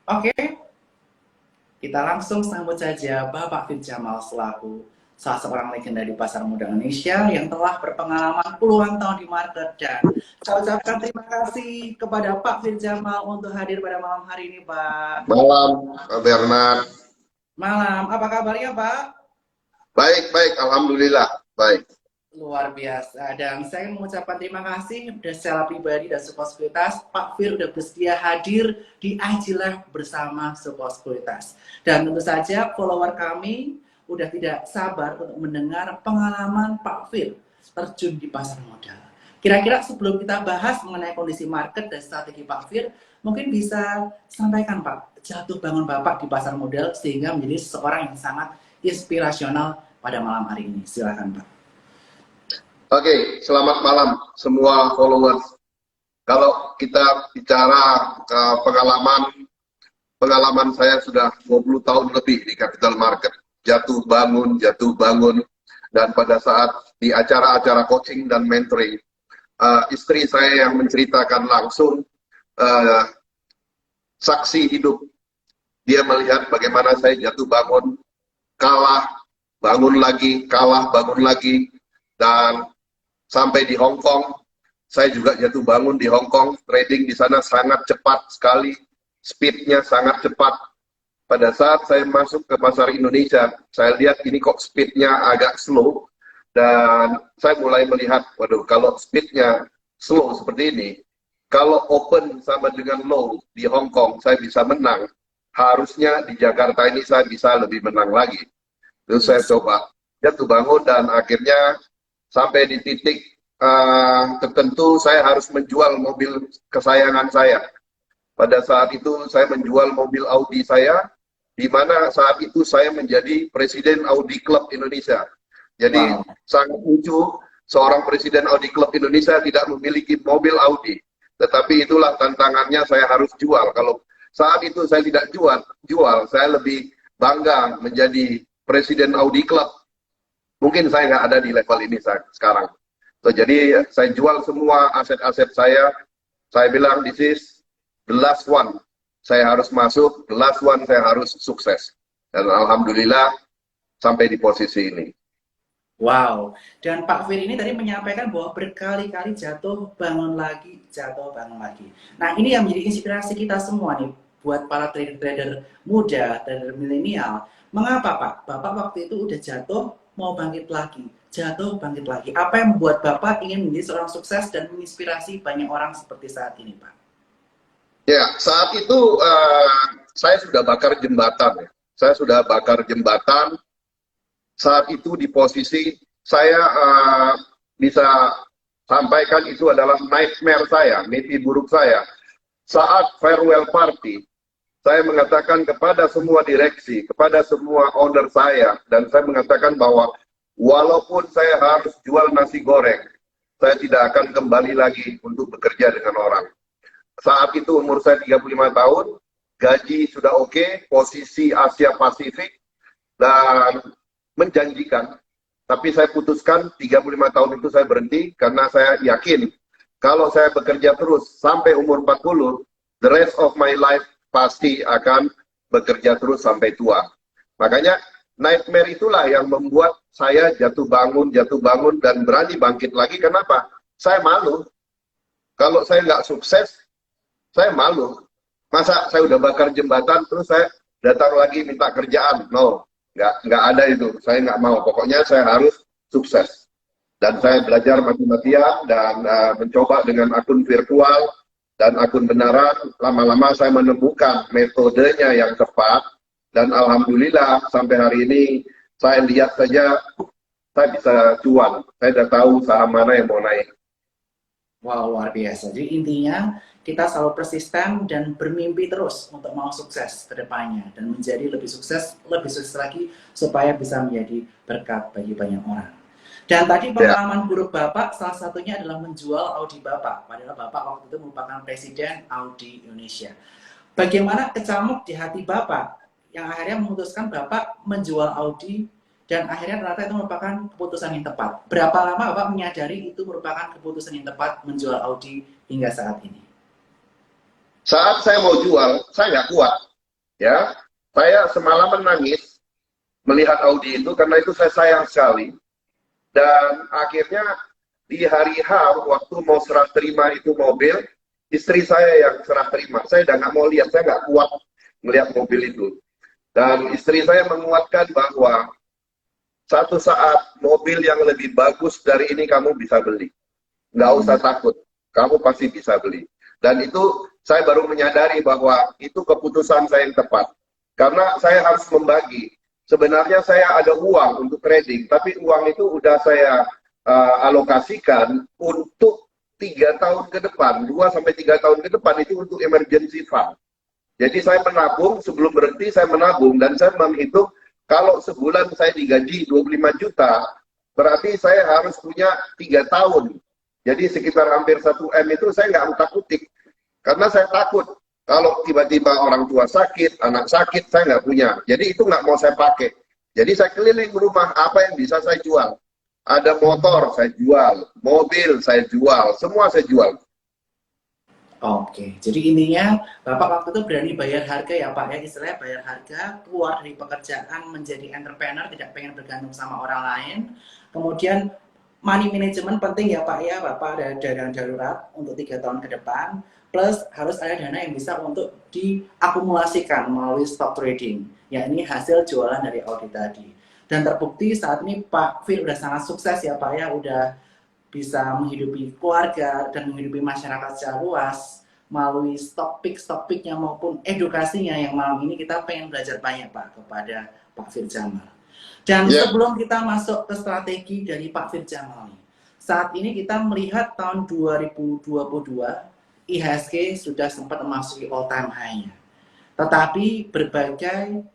Oke, kita langsung sambut saja Bapak Fir Jamal selaku salah seorang legenda di pasar modal Indonesia yang telah berpengalaman puluhan tahun di market. Dan saya ucapkan terima kasih kepada Pak Fir Jamal untuk hadir pada malam hari ini, Pak. Malam, Pak Bernard. Malam, apa kabarnya, Pak? Baik, baik, Alhamdulillah. Baik. Luar biasa. Dan saya mengucapkan terima kasih secara pribadi dan support sekuritas. Pak Fir sudah bersedia hadir di IG Live bersama support sekuritas. Dan tentu saja follower kami udah tidak sabar untuk mendengar pengalaman Pak Fir terjun di pasar modal. Kira-kira sebelum kita bahas mengenai kondisi market dan strategi Pak Fir, mungkin bisa sampaikan Pak, jatuh bangun Bapak di pasar modal sehingga menjadi seorang yang sangat inspirasional pada malam hari ini. Silakan Pak. Oke, selamat malam semua followers. Kalau kita bicara pengalaman saya sudah 20 tahun lebih di capital market. Jatuh bangun. Dan pada saat di acara-acara coaching dan mentoring, istri saya yang menceritakan langsung saksi hidup. Dia melihat bagaimana saya jatuh bangun, kalah, bangun lagi, kalah, bangun lagi. Dan sampai di Hong Kong, saya juga jatuh bangun di Hong Kong. Trading di sana sangat cepat sekali, speednya sangat cepat. Pada saat saya masuk ke pasar Indonesia, saya lihat ini kok speednya agak slow. Dan saya mulai melihat, waduh, kalau speednya slow seperti ini, kalau open sama dengan low di Hong Kong, saya bisa menang. Harusnya di Jakarta ini saya bisa lebih menang lagi. Terus saya coba jatuh bangun dan akhirnya sampai di titik tertentu saya harus menjual mobil kesayangan saya. Pada saat itu saya menjual mobil Audi saya, di mana saat itu saya menjadi Presiden Audi Club Indonesia. Jadi sangat lucu, seorang Presiden Audi Club Indonesia tidak memiliki mobil Audi. Tetapi itulah tantangannya, saya harus jual. Kalau saat itu saya tidak jual, saya lebih bangga menjadi Presiden Audi Club. Mungkin saya nggak ada di level ini sekarang. So, jadi saya jual semua aset-aset saya. Saya bilang, this is the last one. Saya harus masuk, the last one saya harus sukses. Dan Alhamdulillah sampai di posisi ini. Wow, dan Pak Fir ini tadi menyampaikan bahwa berkali-kali jatuh bangun lagi, jatuh bangun lagi. Nah ini yang menjadi inspirasi kita semua nih, buat para trader-trader muda, trader milenial. Mengapa Pak? Bapak waktu itu udah jatuh, mau bangkit lagi, jatuh bangkit lagi. Apa yang membuat Bapak ingin menjadi seorang sukses dan menginspirasi banyak orang seperti saat ini Pak? Ya, saat itu saya sudah bakar jembatan. Saya sudah bakar jembatan. Saat itu di posisi saya bisa sampaikan itu adalah nightmare saya, mimpi buruk saya. Saat farewell party, saya mengatakan kepada semua direksi, kepada semua owner saya, dan saya mengatakan bahwa walaupun saya harus jual nasi goreng, saya tidak akan kembali lagi untuk bekerja dengan orang. Saat itu umur saya 35 tahun, gaji sudah oke, posisi Asia Pasifik, dan menjanjikan. Tapi saya putuskan 35 tahun itu saya berhenti karena saya yakin kalau saya bekerja terus sampai umur 40, the rest of my life pasti akan bekerja terus sampai tua. Makanya nightmare itulah yang membuat saya jatuh bangun dan berani bangkit lagi. Kenapa? Saya malu. Kalau saya nggak sukses, saya malu. Masa saya udah bakar jembatan terus saya datang lagi minta kerjaan? No. Nggak ada itu, saya nggak mau. Pokoknya saya harus sukses. Dan saya belajar mati-matian dan mencoba dengan akun virtual dan akun benaran. Lama-lama saya menemukan metodenya yang tepat. Dan Alhamdulillah sampai hari ini saya lihat saja saya bisa cuan. Saya sudah tahu saham mana yang mau naik. Wow, luar biasa. Jadi intinya kita selalu persisten dan bermimpi terus untuk mau sukses ke depannya dan menjadi lebih sukses lagi supaya bisa menjadi berkat bagi banyak orang. Dan tadi pengalaman buruk Bapak salah satunya adalah menjual Audi Bapak. Padahal Bapak waktu itu merupakan Presiden Audi Indonesia. Bagaimana kecamuk di hati Bapak yang akhirnya memutuskan Bapak menjual Audi dan akhirnya ternyata itu merupakan keputusan yang tepat. Berapa lama Bapak menyadari itu merupakan keputusan yang tepat menjual Audi hingga saat ini? Saat saya mau jual, saya nggak kuat. Ya, saya semalam menangis melihat Audi itu karena itu saya sayang sekali. Dan akhirnya di hari H waktu mau serah terima itu mobil, istri saya yang serah terima. Saya udah nggak mau lihat, saya nggak kuat melihat mobil itu. Dan istri saya menguatkan bahwa satu saat mobil yang lebih bagus dari ini kamu bisa beli. Nggak usah takut, kamu pasti bisa beli. Dan itu saya baru menyadari bahwa itu keputusan saya yang tepat. Karena saya harus membagi. Sebenarnya saya ada uang untuk trading, tapi uang itu udah saya alokasikan untuk 3 tahun ke depan, 2 sampai 3 tahun ke depan itu untuk emergency fund. Jadi saya menabung, sebelum berhenti saya menabung, dan saya menghitung kalau sebulan saya digaji 25 juta, berarti saya harus punya 3 tahun. Jadi sekitar hampir 1 M itu saya nggak utak-utik. Karena saya takut kalau tiba-tiba orang tua sakit, anak sakit, saya nggak punya. Jadi itu nggak mau saya pakai. Jadi saya keliling rumah, apa yang bisa saya jual. Ada motor, saya jual. Mobil, saya jual. Semua saya jual. Oke, jadi intinya Bapak waktu itu berani bayar harga ya Pak ya, istilahnya bayar harga, keluar dari pekerjaan menjadi entrepreneur, tidak pengen bergantung sama orang lain. Kemudian money management penting ya Pak ya, Bapak ada dana darurat untuk 3 tahun ke depan, plus harus ada dana yang bisa untuk diakumulasikan melalui stock trading, ya ini hasil jualan dari audit tadi. Dan terbukti saat ini Pak Fir udah sangat sukses ya Pak ya, udah bisa menghidupi keluarga dan menghidupi masyarakat secara luas melalui topik-topiknya maupun edukasinya yang malam ini kita pengen belajar banyak Pak kepada Pak Fir Jamal. Dan sebelum kita masuk ke strategi dari Pak Fir Jamal, saat ini kita melihat tahun 2022 IHSG sudah sempat memasuki all time high-nya. Tetapi berbagai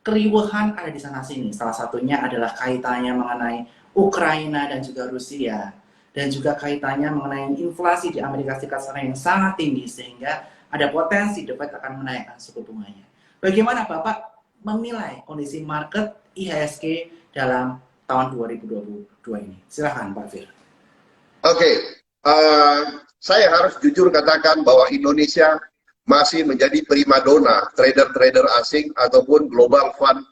keriuhan ada di sana sini. Salah satunya adalah kaitannya mengenai Ukraina dan juga Rusia, dan juga kaitannya mengenai inflasi di Amerika Serikat sana yang sangat tinggi sehingga ada potensi The Fed akan menaikkan suku bunganya. Bagaimana Bapak menilai kondisi market IHSG dalam tahun 2022 ini? Silahkan Pak Fir. Oke, saya harus jujur katakan bahwa Indonesia masih menjadi primadona trader-trader asing ataupun global fund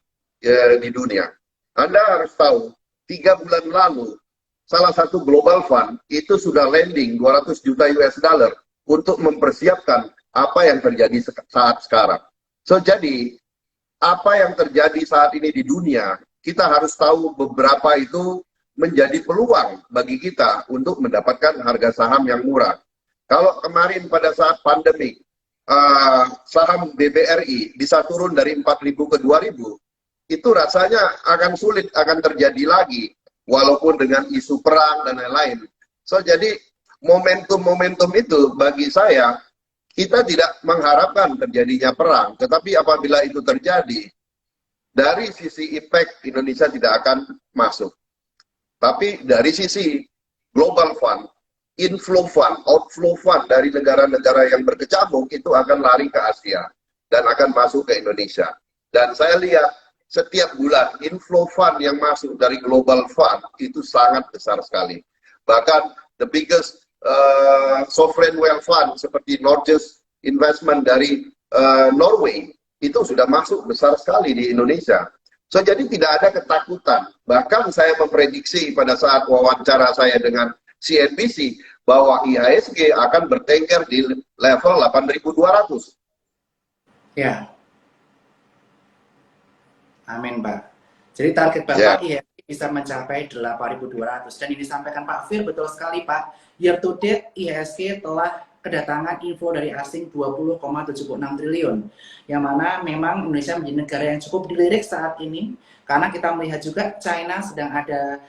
di dunia. Anda harus tahu, 3 bulan lalu, salah satu global fund itu sudah landing 200 juta US dollar untuk mempersiapkan apa yang terjadi saat sekarang. So, jadi, apa yang terjadi saat ini di dunia, kita harus tahu beberapa itu menjadi peluang bagi kita untuk mendapatkan harga saham yang murah. Kalau kemarin pada saat pandemi, saham BBRI bisa turun dari 4.000 ke 2.000, itu rasanya akan sulit akan terjadi lagi, walaupun dengan isu perang dan lain-lain. So, jadi momentum-momentum itu bagi saya, kita tidak mengharapkan terjadinya perang, tetapi apabila itu terjadi, dari sisi impact Indonesia tidak akan masuk. Tapi dari sisi global fund, inflow fund, outflow fund dari negara-negara yang berkecamuk itu akan lari ke Asia dan akan masuk ke Indonesia. Dan saya lihat setiap bulan inflow fund yang masuk dari global fund itu sangat besar sekali. Bahkan the biggest sovereign wealth fund seperti Norges Investment dari Norway itu sudah masuk besar sekali di Indonesia. So, jadi tidak ada ketakutan. Bahkan saya memprediksi pada saat wawancara saya dengan CNBC bahwa IHSG akan bertengger di level 8.200. Ya. Amin, Pak. Jadi target Bapak IHSG bisa mencapai 8.200. Dan ini disampaikan Pak Fir, betul sekali Pak. Year to date IHSG telah kedatangan info dari asing 20,76 triliun. Yang mana memang Indonesia menjadi negara yang cukup dilirik saat ini. Karena kita melihat juga China sedang ada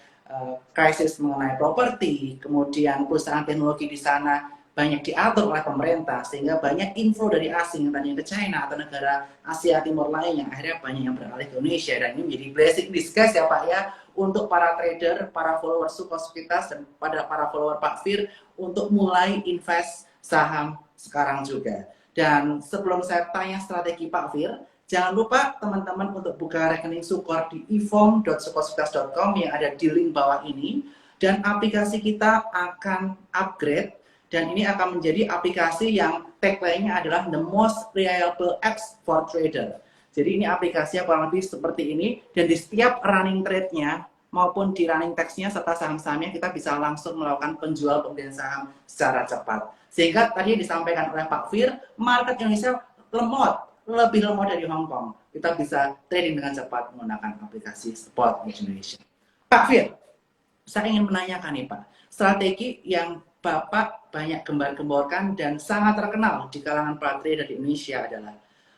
krisis mengenai properti. Kemudian perusahaan teknologi di sana banyak diatur oleh pemerintah, sehingga banyak info dari asing yang tadinya ke China atau negara Asia Timur lain yang akhirnya banyak yang beralih ke Indonesia. Dan ini menjadi blessing disguise ya Pak ya, untuk para trader, para follower Sukosukitas, dan pada para follower Pak Fir untuk mulai invest saham sekarang juga. Dan sebelum saya tanya strategi Pak Fir, jangan lupa teman-teman untuk buka rekening Sukor di ifom.sukosukitas.com yang ada di link bawah ini. Dan aplikasi kita akan upgrade dan ini akan menjadi aplikasi yang tagline-nya adalah the most reliable apps for trader. Jadi ini aplikasinya kurang lebih seperti ini, dan di setiap running trade-nya maupun di running text-nya serta saham-sahamnya kita bisa langsung melakukan penjual pembelian saham secara cepat. Sehingga tadi disampaikan oleh Pak Fir, market Indonesia lebih lemot dari Hong Kong. Kita bisa trading dengan cepat menggunakan aplikasi Spot Indonesia. Pak Fir, saya ingin menanyakan nih Pak, strategi yang Bapak banyak gembar-gemborkan dan sangat terkenal di kalangan para trader di Indonesia adalah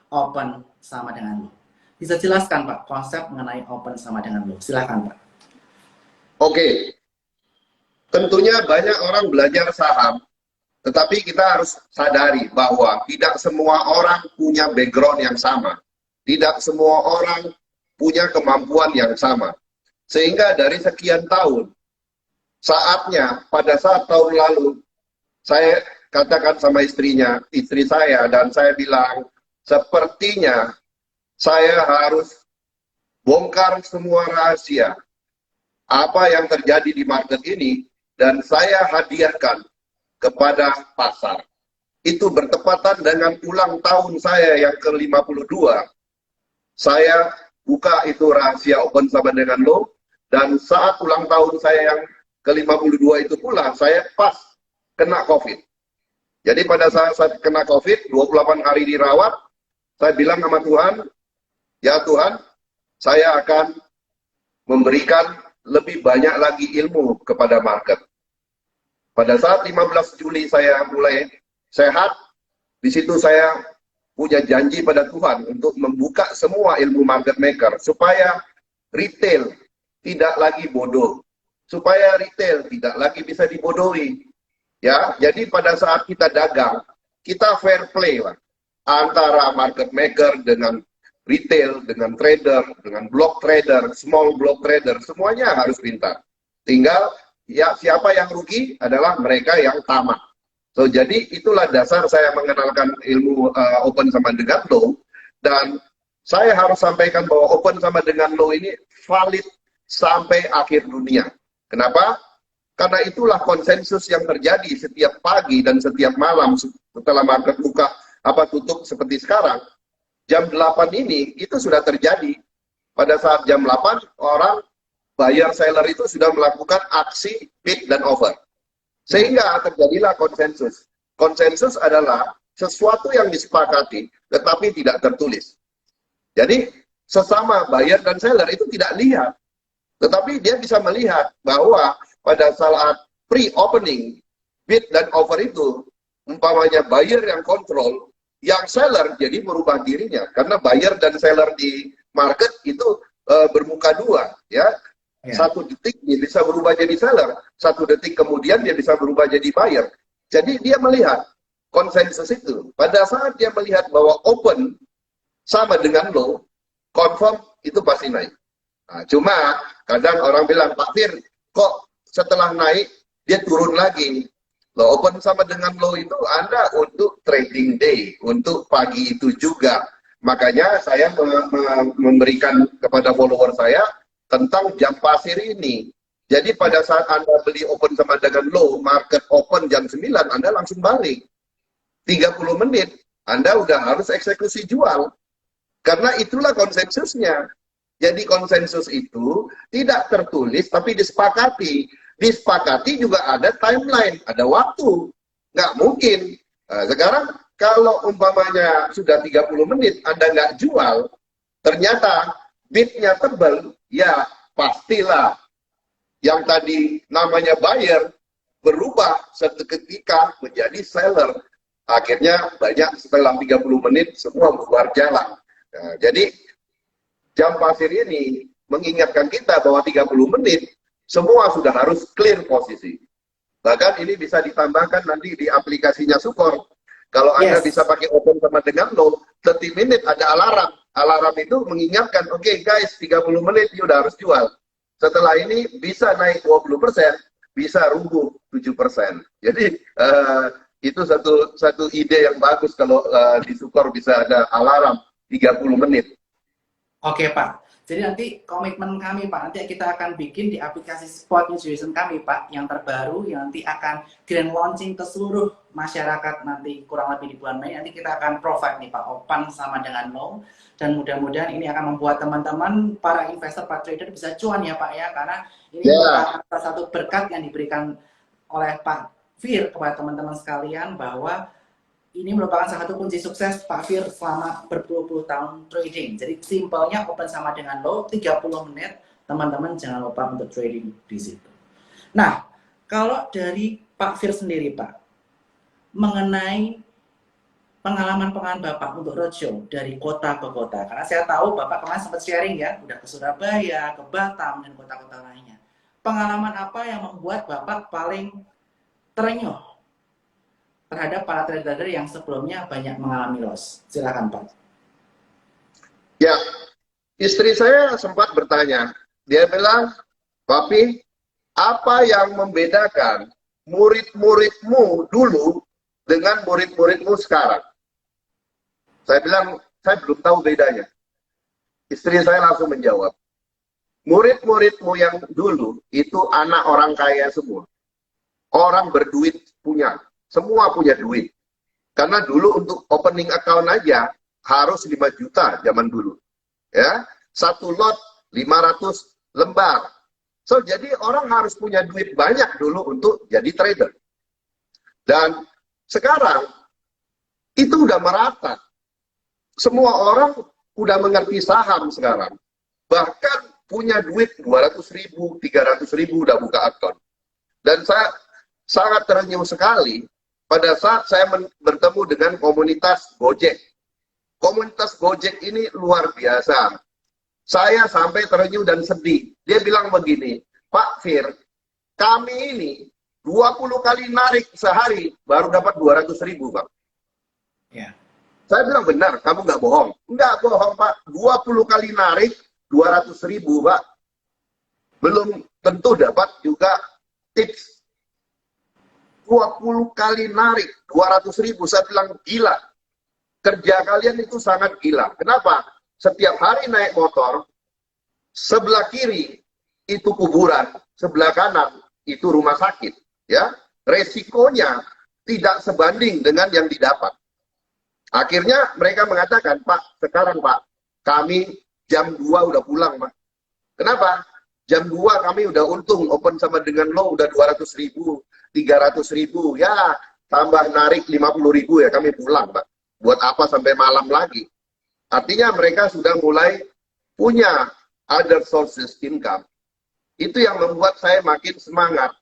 open sama dengan low. Bisa jelaskan Pak konsep mengenai open sama dengan low? Silakan Pak. Oke, tentunya banyak orang belajar saham, tetapi kita harus sadari bahwa tidak semua orang punya background yang sama. Tidak semua orang punya kemampuan yang sama. Sehingga dari sekian tahun, saatnya pada saat tahun lalu, saya katakan sama istri saya, dan saya bilang, sepertinya saya harus bongkar semua rahasia apa yang terjadi di market ini, dan saya hadiahkan kepada pasar. Itu bertepatan dengan ulang tahun saya yang ke-52. Saya buka itu rahasia open sama dengan low, dan saat ulang tahun saya yang ke-52 itu pula, saya pas kena COVID. Jadi pada saat saya kena COVID, 28 hari dirawat, saya bilang sama Tuhan, ya Tuhan, saya akan memberikan lebih banyak lagi ilmu kepada market. Pada saat 15 Juli saya mulai sehat, di situ saya punya janji pada Tuhan untuk membuka semua ilmu market maker supaya retail tidak lagi bodoh, supaya retail tidak lagi bisa dibodohi. Ya, jadi pada saat kita dagang, kita fair play lah antara market maker dengan retail, dengan trader, dengan block trader, small block trader, semuanya harus pintar. Tinggal ya siapa yang rugi adalah mereka yang tamat. So jadi itulah dasar saya mengenalkan ilmu open sama dengan low, dan saya harus sampaikan bahwa open sama dengan low ini valid sampai akhir dunia. Kenapa? Karena itulah konsensus yang terjadi setiap pagi dan setiap malam setelah market buka tutup seperti sekarang. Jam 8 ini itu sudah terjadi. Pada saat jam 8 orang buyer seller itu sudah melakukan aksi bid dan offer. Sehingga terjadilah konsensus. Konsensus adalah sesuatu yang disepakati tetapi tidak tertulis. Jadi sesama buyer dan seller itu tidak lihat. Tetapi dia bisa melihat bahwa pada saat pre-opening bid dan offer itu umpamanya buyer yang kontrol, yang seller jadi merubah dirinya, karena buyer dan seller di market itu bermuka dua, ya. Satu detik dia bisa berubah jadi seller, satu detik kemudian dia bisa berubah jadi buyer. Jadi dia melihat konsensus itu. Pada saat dia melihat bahwa open sama dengan low, confirm itu pasti naik. Nah, cuma kadang orang bilang, Pak Fir, kok setelah naik dia turun lagi? Low open sama dengan low itu Anda untuk trading day, untuk pagi itu juga. Makanya saya memberikan kepada follower saya tentang jam pasir ini. Jadi pada saat Anda beli open sama dengan low, market open jam 9, Anda langsung balik. 30 menit, Anda udah harus eksekusi jual. Karena itulah konsensusnya. Jadi konsensus itu tidak tertulis, tapi disepakati. Disepakati juga ada timeline, ada waktu. Nggak mungkin. Nah, sekarang kalau umpamanya sudah 30 menit, Anda nggak jual, ternyata bidnya tebal, ya pastilah yang tadi namanya buyer berubah seketika menjadi seller. Akhirnya banyak setelah 30 menit semua bubar jalan. Nah, jadi jam pasir ini mengingatkan kita bahwa 30 menit semua sudah harus clear posisi. Bahkan ini bisa ditambahkan nanti di aplikasinya Sukor. Kalau Anda bisa pakai open sama dengan low, 30 menit ada alarm. Alarm itu mengingatkan, oke guys, 30 menit you udah harus jual. Setelah ini bisa naik 20%, bisa rubuh 7%. Jadi itu satu ide yang bagus kalau di Sukor bisa ada alarm 30 menit. Oke Pak, Jadi nanti komitmen kami Pak, nanti kita akan bikin di aplikasi Spot Nutrition kami Pak, yang terbaru, yang nanti akan grand launching ke seluruh masyarakat nanti kurang lebih di bulan Mei. Nanti kita akan provide nih Pak, open sama dengan low, dan mudah-mudahan ini akan membuat teman-teman para investor, para trader bisa cuan ya Pak ya, karena ini merupakan salah satu berkat yang diberikan oleh Pak Fir kepada teman-teman sekalian, bahwa ini merupakan salah satu kunci sukses Pak Fir selama berpuluh-puluh tahun trading. Jadi simpelnya open sama dengan low, 30 menit, teman-teman jangan lupa untuk trading di situ. Nah, kalau dari Pak Fir sendiri Pak, mengenai pengalaman-pengalaman Bapak untuk roadshow dari kota ke kota, karena saya tahu Bapak kemarin sempat sharing ya, udah ke Surabaya, ke Batam, dan kota-kota lainnya. Pengalaman apa yang membuat Bapak paling terenyuh terhadap para trader yang sebelumnya banyak mengalami loss? Silakan Pak. Ya, istri saya sempat bertanya, dia bilang, Papi, apa yang membedakan murid-muridmu dulu dengan murid-muridmu sekarang? Saya bilang, saya belum tahu bedanya. Istri saya langsung menjawab, murid-muridmu yang dulu itu anak orang kaya semua. Orang berduit punya. Semua punya duit. Karena dulu untuk opening account aja harus 5 juta zaman dulu. Ya, satu lot 500 lembar. So, jadi orang harus punya duit banyak dulu untuk jadi trader. Dan sekarang itu udah merata. Semua orang udah mengerti saham sekarang. Bahkan punya duit 200.000, 300.000 udah buka account. Dan saya sangat terenyuh sekali pada saat saya bertemu dengan komunitas Gojek. Komunitas Gojek ini luar biasa. Saya sampai terenyuh dan sedih. Dia bilang begini, Pak Fir, kami ini 20 kali narik sehari baru dapat 200.000, Pak. Ya. Saya bilang, benar, kamu nggak bohong. Nggak bohong, Pak. 20 kali narik 200.000, Pak. Belum tentu dapat juga tips. 20 kali narik 200.000, saya bilang gila. Kerja kalian itu sangat gila. Kenapa? Setiap hari naik motor, sebelah kiri itu kuburan, sebelah kanan itu rumah sakit. Ya, resikonya tidak sebanding dengan yang didapat. Akhirnya mereka mengatakan, Pak, sekarang Pak, kami jam 2 udah pulang, Pak. Kenapa? Jam 2 kami udah untung, open sama dengan low udah 200.000, 300.000, ya tambah narik 50.000 ya kami pulang, Pak. Buat apa sampai malam lagi? Artinya mereka sudah mulai punya other sources income. Itu yang membuat saya makin semangat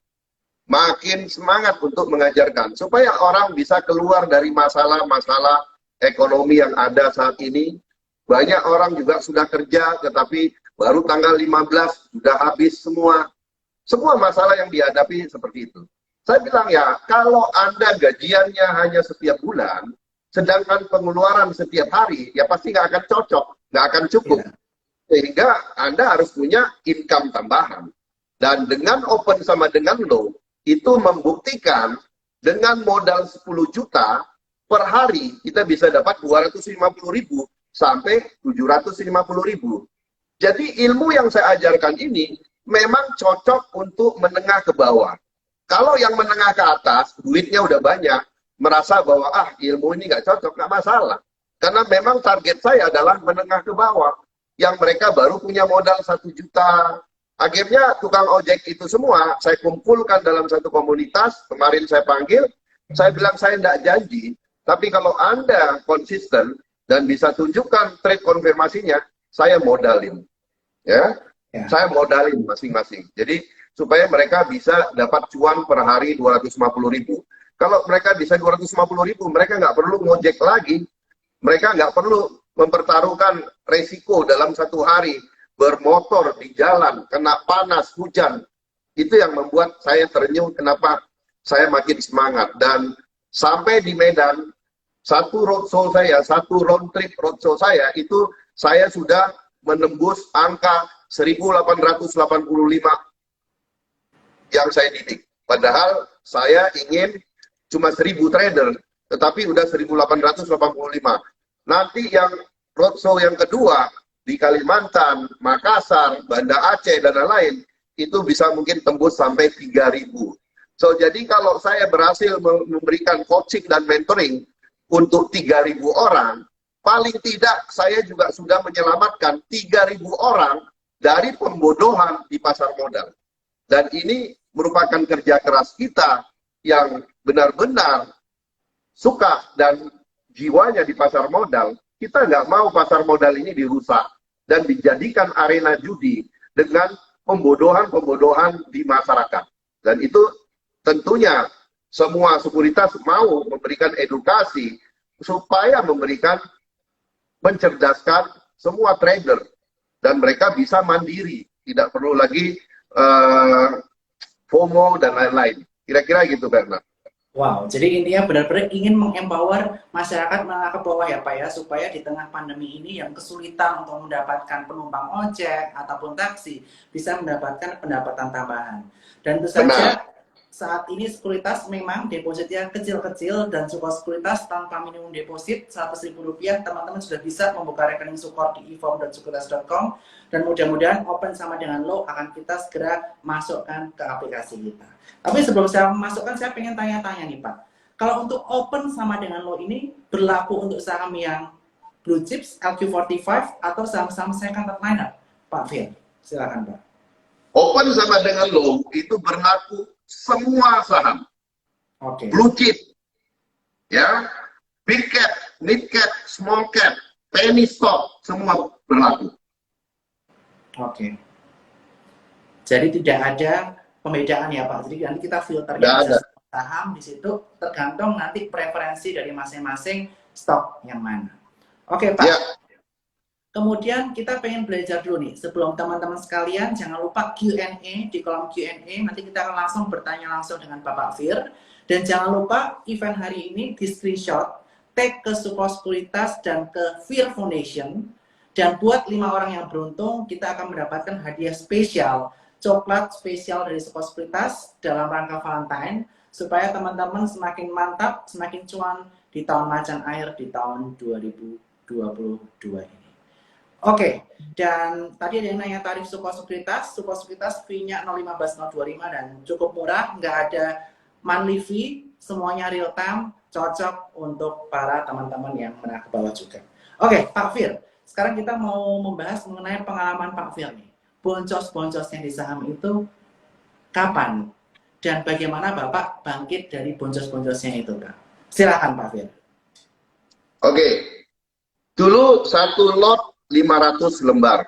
untuk mengajarkan supaya orang bisa keluar dari masalah-masalah ekonomi yang ada saat ini. Banyak orang juga sudah kerja, tetapi baru tanggal 15 sudah habis semua. Semua masalah yang dihadapi seperti itu. Saya bilang ya, kalau Anda gajiannya hanya setiap bulan, sedangkan pengeluaran setiap hari, ya pasti nggak akan cocok, nggak akan cukup. Sehingga Anda harus punya income tambahan. Dan dengan open sama dengan low, itu membuktikan dengan modal 10 juta per hari, kita bisa dapat 250.000 sampai 750.000. Jadi ilmu yang saya ajarkan ini memang cocok untuk menengah ke bawah. Kalau yang menengah ke atas, duitnya udah banyak, merasa bahwa ilmu ini nggak cocok, nggak masalah. Karena memang target saya adalah menengah ke bawah, yang mereka baru punya modal 1 juta. Akhirnya tukang ojek itu semua saya kumpulkan dalam satu komunitas. Kemarin saya panggil, saya bilang saya tidak janji, tapi kalau Anda konsisten dan bisa tunjukkan trade konfirmasinya, saya modalin. Ya. Saya modalin masing-masing. Jadi supaya mereka bisa dapat cuan per hari 250.000. Kalau mereka bisa 250.000, mereka nggak perlu ngojek lagi. Mereka nggak perlu mempertaruhkan resiko dalam satu hari bermotor di jalan, kena panas, hujan. Itu yang membuat saya terenyuh, kenapa saya makin semangat. Dan sampai di Medan, satu roadshow saya, satu round trip roadshow saya, itu saya sudah menembus angka 1885 yang saya didik. Padahal saya ingin cuma 1000 trader, tetapi udah 1885. Nanti yang roadshow yang kedua, di Kalimantan, Makassar, Banda Aceh, dan lain-lain, itu bisa mungkin tembus sampai 3.000. So, jadi kalau saya berhasil memberikan coaching dan mentoring untuk 3.000 orang, paling tidak saya juga sudah menyelamatkan 3.000 orang dari pembodohan di pasar modal. Dan ini merupakan kerja keras kita yang benar-benar suka dan jiwanya di pasar modal. Kita nggak mau pasar modal ini dirusak dan dijadikan arena judi dengan pembodohan-pembodohan di masyarakat. Dan itu tentunya semua sekuritas mau memberikan edukasi supaya memberikan mencerdaskan semua trader dan mereka bisa mandiri, tidak perlu lagi FOMO dan lain-lain. Kira-kira gitu, Bernard. Wow, jadi intinya benar-benar ingin mengempower masyarakat menengah ke bawah ya Pak ya, supaya di tengah pandemi ini yang kesulitan untuk mendapatkan penumpang ojek ataupun taksi bisa mendapatkan pendapatan tambahan. Dan tentu saja saat ini sekuritas memang depositnya kecil-kecil dan suka sekuritas tanpa minimum deposit Rp100.000 teman-teman sudah bisa membuka rekening Sukor di eform.sekuritas.com dan mudah-mudahan open sama dengan lo akan kita segera masukkan ke aplikasi kita. Tapi sebelum saya masukkan, saya pengen tanya-tanya nih Pak. Kalau untuk open sama dengan lo ini berlaku untuk saham yang blue chips, LQ45 atau saham-saham second liner? Pak Fir, silakan Pak. Open sama dengan lo itu berlaku semua saham. Blue chip, ya, big cap, mid cap, small cap, penny stock, semua berlaku. Jadi tidak ada pembedaan ya Pak. Jadi nanti kita filternya saham di situ tergantung nanti preferensi dari masing-masing stok yang mana. Oke Pak. Ya. Kemudian kita pengen belajar dulu nih. Sebelum teman-teman sekalian jangan lupa Q&A di kolom Q&A. Nanti kita akan langsung bertanya langsung dengan Bapak Fir. Dan jangan lupa event hari ini di screenshot, tag ke Sukor Sekuritas dan ke Fir Foundation. Dan buat 5 orang yang beruntung kita akan mendapatkan hadiah spesial, coklat spesial dari Sukor Sekuritas dalam rangka Valentine, supaya teman-teman semakin mantap, semakin cuan di tahun macan air di tahun 2022 ini. Oke, dan tadi ada yang nanya tarif Sukor Sekuritas. Sukor Sekuritas fee-nya 015, 025 dan cukup murah, nggak ada monthly fee, semuanya real time, cocok untuk para teman-teman yang menengah ke bawah juga. Oke, Pak Fir, sekarang kita mau membahas mengenai pengalaman Pak Fir nih. Boncos-boncosnya di saham itu kapan? Dan bagaimana Bapak bangkit dari boncos-boncosnya itu, Pak? Silakan Pak Fir. Oke, dulu satu lot 500 lembar.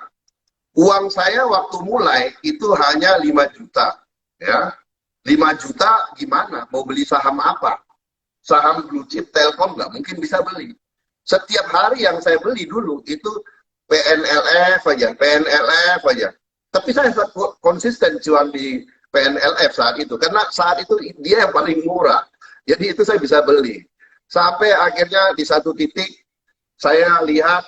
Uang saya waktu mulai itu hanya 5 juta. Ya, 5 juta gimana? Mau beli saham apa? Saham blue chip Telkom nggak mungkin bisa beli. Setiap hari yang saya beli dulu itu PNLF aja, PNLF aja. Tapi saya konsisten cuan di PNLF saat itu. Karena saat itu dia yang paling murah. Jadi itu saya bisa beli. Sampai akhirnya di satu titik saya lihat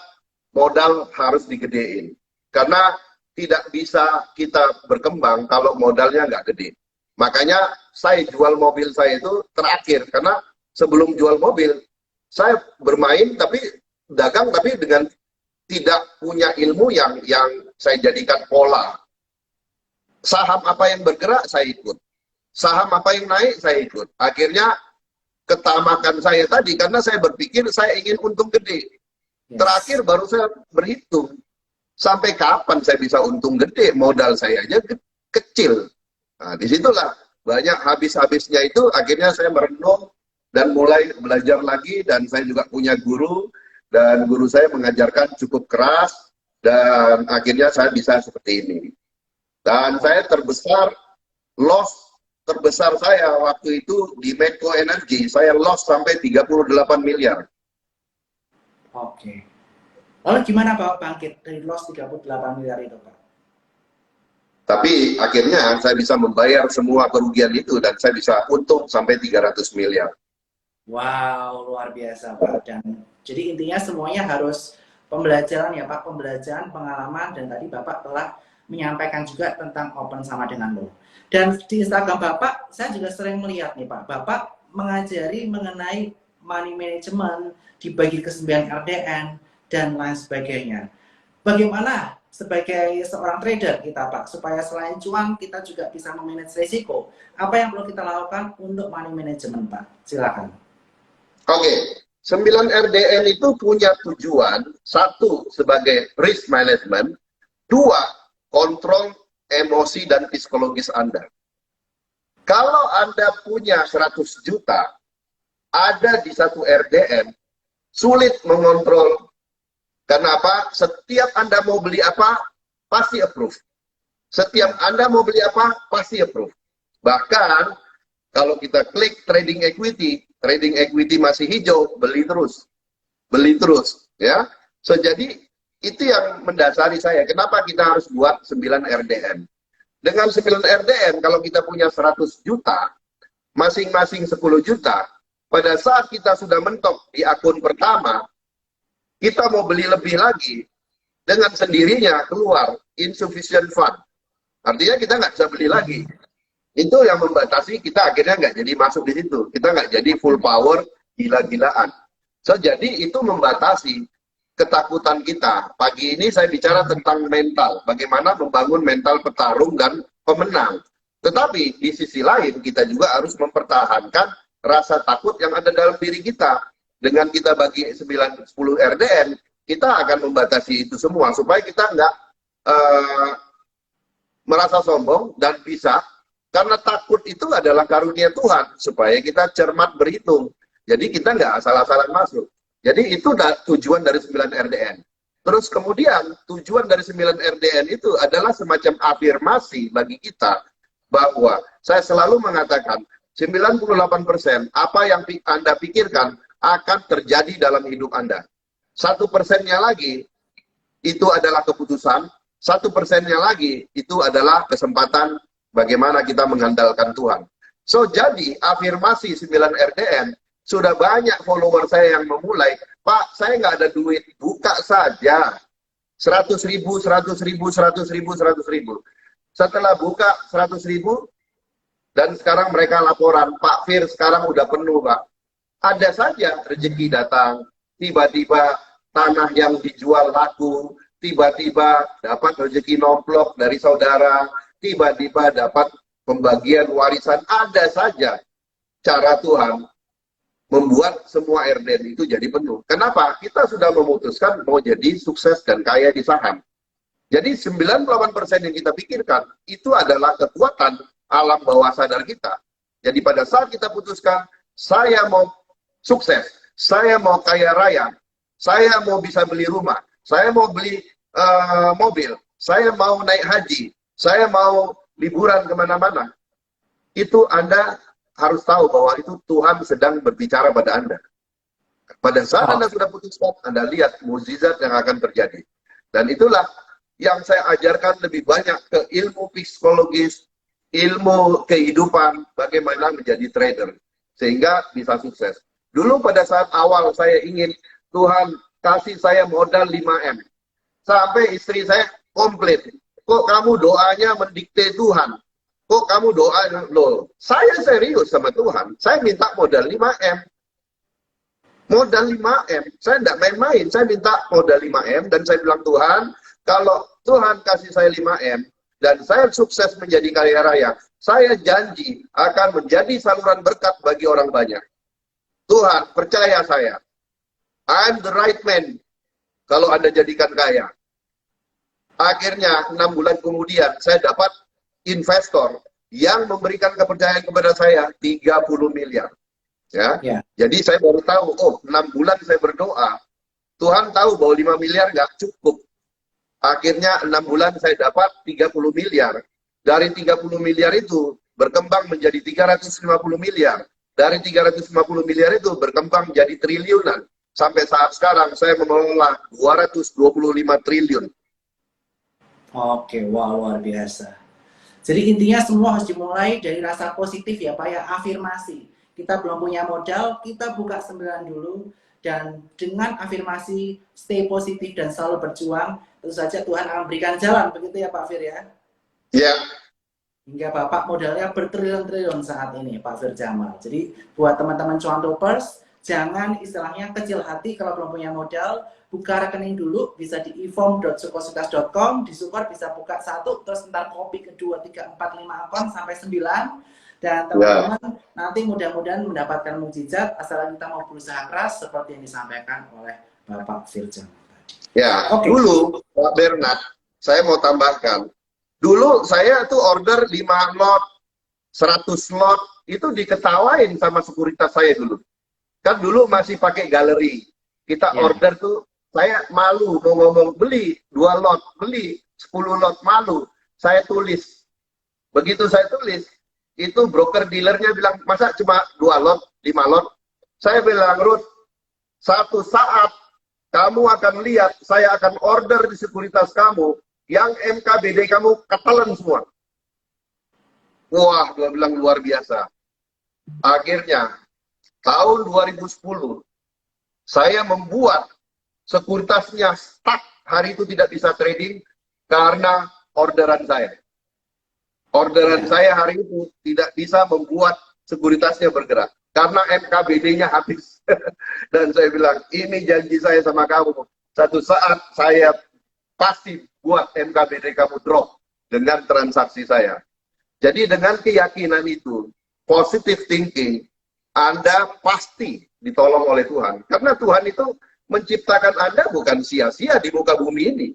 modal harus digedein. Karena tidak bisa kita berkembang kalau modalnya nggak gede. Makanya saya jual mobil saya itu terakhir. Karena sebelum jual mobil, saya bermain tapi dagang tapi dengan tidak punya ilmu yang saya jadikan pola. Saham apa yang bergerak, saya ikut. Saham apa yang naik, saya ikut. Akhirnya ketamakan saya tadi, karena saya berpikir saya ingin untung gede. Terakhir baru saya berhitung sampai kapan saya bisa untung gede, modal saya aja kecil. Nah, disitulah banyak habis-habisnya itu. Akhirnya saya merenung dan mulai belajar lagi, dan saya juga punya guru, dan guru saya mengajarkan cukup keras, dan akhirnya saya bisa seperti ini. Dan saya loss terbesar saya waktu itu di Medco Energy, saya loss sampai 38 miliar. Oke. Lalu gimana Pak bangkit dari loss 38 miliar itu Pak? Tapi akhirnya saya bisa membayar semua kerugian itu dan saya bisa untung sampai 300 miliar. Wow, luar biasa Pak. Dan jadi intinya semuanya harus pembelajaran ya Pak, pembelajaran, pengalaman, dan tadi Bapak telah menyampaikan juga tentang open sama dengan lo. Dan di Instagram Bapak, saya juga sering melihat nih Pak, Bapak mengajari mengenai money management, dibagi ke 9 RDN, dan lain sebagainya. bagaimana sebagai seorang trader kita Pak, supaya selain cuan kita juga bisa memanage risiko? Apa yang perlu kita lakukan untuk money management Pak? Silakan. Oke, 9 RDN itu punya tujuan, satu sebagai risk management, dua kontrol emosi dan psikologis Anda. Kalau Anda punya 100 juta, ada di satu RDN, sulit mengontrol. Kenapa? Setiap Anda mau beli apa, pasti approve. Setiap Anda mau beli apa, pasti approve. Bahkan, kalau kita klik trading equity masih hijau, beli terus. Beli terus. Ya. So, jadi, itu yang mendasari saya. Kenapa kita harus buat 9 RDN? Dengan 9 RDN, kalau kita punya 100 juta, masing-masing 10 juta, pada saat kita sudah mentok di akun pertama, kita mau beli lebih lagi, dengan sendirinya keluar insufficient fund. Artinya kita nggak bisa beli lagi. Itu yang membatasi kita akhirnya nggak jadi masuk di situ. Kita nggak jadi full power gila-gilaan. So, jadi itu membatasi ketakutan kita. Pagi ini saya bicara tentang mental. Bagaimana membangun mental petarung dan pemenang. Tetapi di sisi lain kita juga harus mempertahankan rasa takut yang ada dalam diri kita. Dengan kita bagi 9-10 RDN, kita akan membatasi itu semua supaya kita nggak merasa sombong dan bisa, karena takut itu adalah karunia Tuhan supaya kita cermat berhitung. Jadi kita nggak asal-asalan masuk. Jadi itu tujuan dari 9 RDN. Terus kemudian tujuan dari 9 RDN itu adalah semacam afirmasi bagi kita bahwa saya selalu mengatakan 98% apa yang Anda pikirkan akan terjadi dalam hidup Anda. 1%-nya lagi itu adalah keputusan, 1%-nya lagi itu adalah kesempatan bagaimana kita mengandalkan Tuhan. So, jadi afirmasi 9 RDN, sudah banyak follower saya yang memulai, Pak, saya nggak ada duit, buka saja. 100.000, 100.000, 100.000, 100.000. Setelah buka 100.000, dan sekarang mereka laporan, Pak Fir sekarang udah penuh, Pak. Ada saja rezeki datang, tiba-tiba tanah yang dijual laku, tiba-tiba dapat rezeki nomplok dari saudara, tiba-tiba dapat pembagian warisan. Ada saja cara Tuhan membuat semua RDN itu jadi penuh. Kenapa? Kita sudah memutuskan mau jadi sukses dan kaya di saham. Jadi 98% yang kita pikirkan itu adalah kekuatan alam bawah sadar kita. Jadi pada saat kita putuskan, saya mau sukses, saya mau kaya raya, saya mau bisa beli rumah, saya mau beli mobil, saya mau naik haji, saya mau liburan kemana-mana. Itu Anda harus tahu bahwa itu Tuhan sedang berbicara pada Anda. Pada saat Anda sudah putuskan, Anda lihat mukjizat yang akan terjadi. Dan itulah yang saya ajarkan lebih banyak ke ilmu psikologis, ilmu kehidupan, bagaimana menjadi trader. Sehingga bisa sukses. Dulu pada saat awal saya ingin Tuhan kasih saya modal 5M. Sampai istri saya komplit. Kok kamu doanya mendikte Tuhan? Kok kamu doa? Loh, saya serius sama Tuhan. Saya minta modal 5M. Modal 5M. Saya tidak main-main. Saya minta modal 5M. Dan saya bilang, Tuhan, kalau Tuhan kasih saya 5M, dan saya sukses menjadi kaya raya, saya janji akan menjadi saluran berkat bagi orang banyak. Tuhan, percaya saya. I'm the right man kalau Anda jadikan kaya. Akhirnya, 6 bulan kemudian, saya dapat investor yang memberikan kepercayaan kepada saya 30 miliar. Ya. Jadi saya baru tahu, oh 6 bulan saya berdoa, Tuhan tahu bahwa 5 miliar nggak cukup. Akhirnya 6 bulan saya dapat 30 miliar. Dari 30 miliar itu berkembang menjadi 350 miliar. Dari 350 miliar itu berkembang menjadi triliunan. Sampai saat sekarang saya mengelola 225 triliun. Oke, wah luar biasa. Jadi intinya semua harus dimulai dari rasa positif ya Pak ya, afirmasi. Kita belum punya modal, kita buka 9 dulu. Dan dengan afirmasi, stay positif dan selalu berjuang, tentu saja Tuhan akan berikan jalan, begitu ya Pak Fir ya? Ya. Hingga Bapak modalnya bertriliun-triliun saat ini, Pak Fir Jamal. Jadi buat teman-teman cuan topers, jangan istilahnya kecil hati kalau belum punya modal, buka rekening dulu, bisa di e-form.sukositas.com, di Sukor bisa buka 1, terus ntar copy ke 2, 3, 4, 5 akun sampai 9, dan Ya, teman-teman nanti mudah-mudahan mendapatkan mukjizat asal kita mau berusaha keras seperti yang disampaikan oleh Bapak Firjan. ya. Oke. Dulu, Pak Bernard, saya mau tambahkan. Dulu saya tuh order 5 lot, 100 lot, itu diketawain sama sekuritas saya dulu. Kan dulu masih pakai galeri. Kita Ya. order tuh, saya malu mau ngomong beli 2 lot, beli 10 lot, malu. Saya tulis. Begitu saya tulis, itu broker dealernya bilang, masa cuma 2 lot, 5 lot? Saya bilang, Ruth, satu saat kamu akan lihat, saya akan order di sekuritas kamu, yang MKBD kamu ketelan semua. Wah, dia bilang luar biasa. Akhirnya, tahun 2010, saya membuat sekuritasnya stuck, hari itu tidak bisa trading, karena orderan saya. Orderan saya hari itu tidak bisa membuat sekuritasnya bergerak, karena MKBD-nya habis. Dan saya bilang, ini janji saya sama kamu, satu saat saya pasti buat MKBD kamu drop dengan transaksi saya. Jadi dengan keyakinan itu, positive thinking, Anda pasti ditolong oleh Tuhan. Karena Tuhan itu menciptakan Anda bukan sia-sia di muka bumi ini.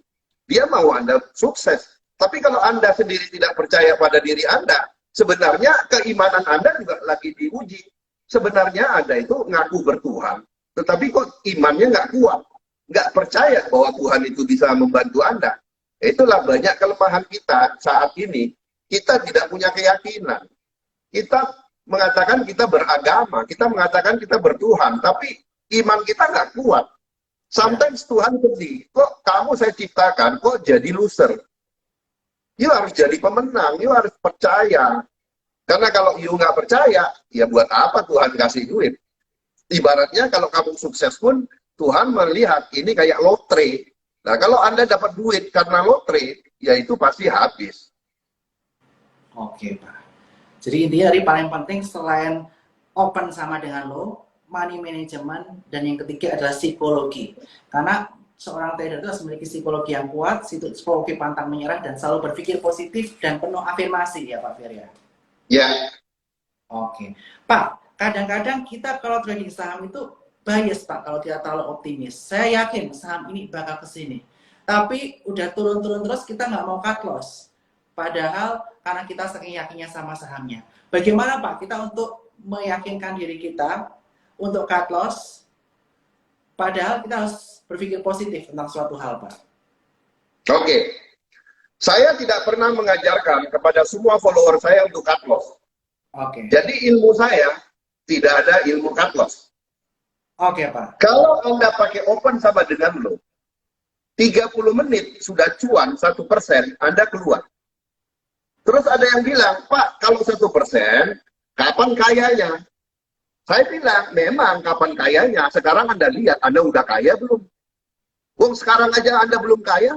Dia mau Anda sukses. Tapi kalau Anda sendiri tidak percaya pada diri Anda, sebenarnya keimanan Anda juga lagi diuji. Sebenarnya Anda itu ngaku bertuhan, tetapi kok imannya nggak kuat. Nggak percaya bahwa Tuhan itu bisa membantu Anda. Itulah banyak kelemahan kita saat ini. Kita tidak punya keyakinan. Kita mengatakan kita beragama, kita mengatakan kita bertuhan, tapi iman kita nggak kuat. Sometimes Tuhan sedih, kok kamu saya ciptakan, kok jadi loser? You harus jadi pemenang, you harus percaya. Karena kalau you nggak percaya, ya buat apa Tuhan kasih duit? Ibaratnya kalau kamu sukses pun, Tuhan melihat ini kayak lotre. Nah kalau Anda dapat duit karena lotre, ya itu pasti habis. Oke, Pak. Jadi intinya dari paling penting selain open sama dengan lo, money management, dan yang ketiga adalah psikologi. Karena seorang trader itu harus memiliki psikologi yang kuat, psikologi pantang menyerah, dan selalu berpikir positif dan penuh afirmasi ya Pak Firya. Ya. Oke. Pak, kadang-kadang kita kalau trading saham itu bias Pak, kalau kita terlalu optimis. Saya yakin saham ini bakal ke sini. Tapi udah turun-turun terus kita nggak mau cut loss. Padahal karena kita saking yakinnya sama sahamnya. Bagaimana Pak kita untuk meyakinkan diri kita untuk cut loss, padahal kita harus berpikir positif tentang suatu hal Pak? Oke. Saya tidak pernah mengajarkan kepada semua follower saya untuk cut loss. Oke. Jadi ilmu saya tidak ada ilmu cut loss. Oke Pak. Kalau Anda pakai open sama dengan lo, 30 menit sudah cuan 1%, Anda keluar. Terus ada yang bilang, Pak, kalau 1%, kapan kayanya? Saya bilang, memang kapan kayanya. Sekarang Anda lihat, Anda udah kaya belum? Wong sekarang aja Anda belum kaya.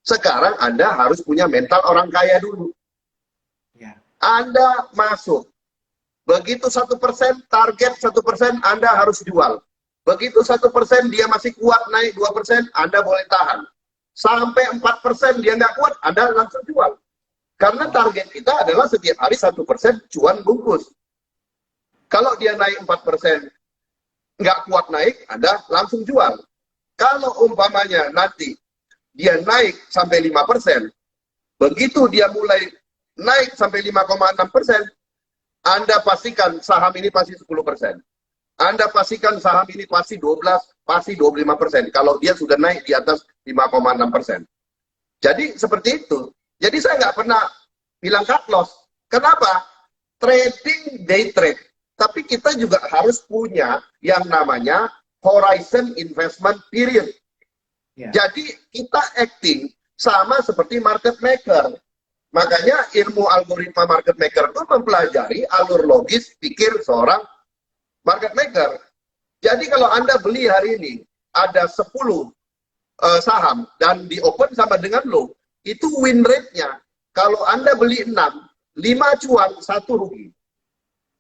Sekarang Anda harus punya mental orang kaya dulu. Ya. Anda masuk. Begitu 1%, target 1%, Anda harus jual. Begitu 1% dia masih kuat naik 2%, Anda boleh tahan. Sampai 4% dia nggak kuat, Anda langsung jual. Karena target kita adalah setiap hari 1% cuan bungkus. Kalau dia naik 4%, nggak kuat naik, Anda langsung jual. Kalau umpamanya nanti dia naik sampai 5%, begitu dia mulai naik sampai 5,6%, Anda pastikan saham ini pasti 10%. Anda pastikan saham ini pasti 12, pasti 25%. Kalau dia sudah naik di atas 5,6%. Jadi seperti itu. Jadi saya nggak pernah bilang cut loss. Kenapa? Trading day trade. Tapi kita juga harus punya yang namanya horizon investment period. Ya. Jadi kita acting sama seperti market maker. Makanya ilmu algoritma market maker itu mempelajari alur logis pikir seorang market maker. Jadi kalau Anda beli hari ini ada 10 saham dan di open sama dengan lo, itu win rate-nya. Kalau Anda beli 6, 5 cuan, 1 rugi.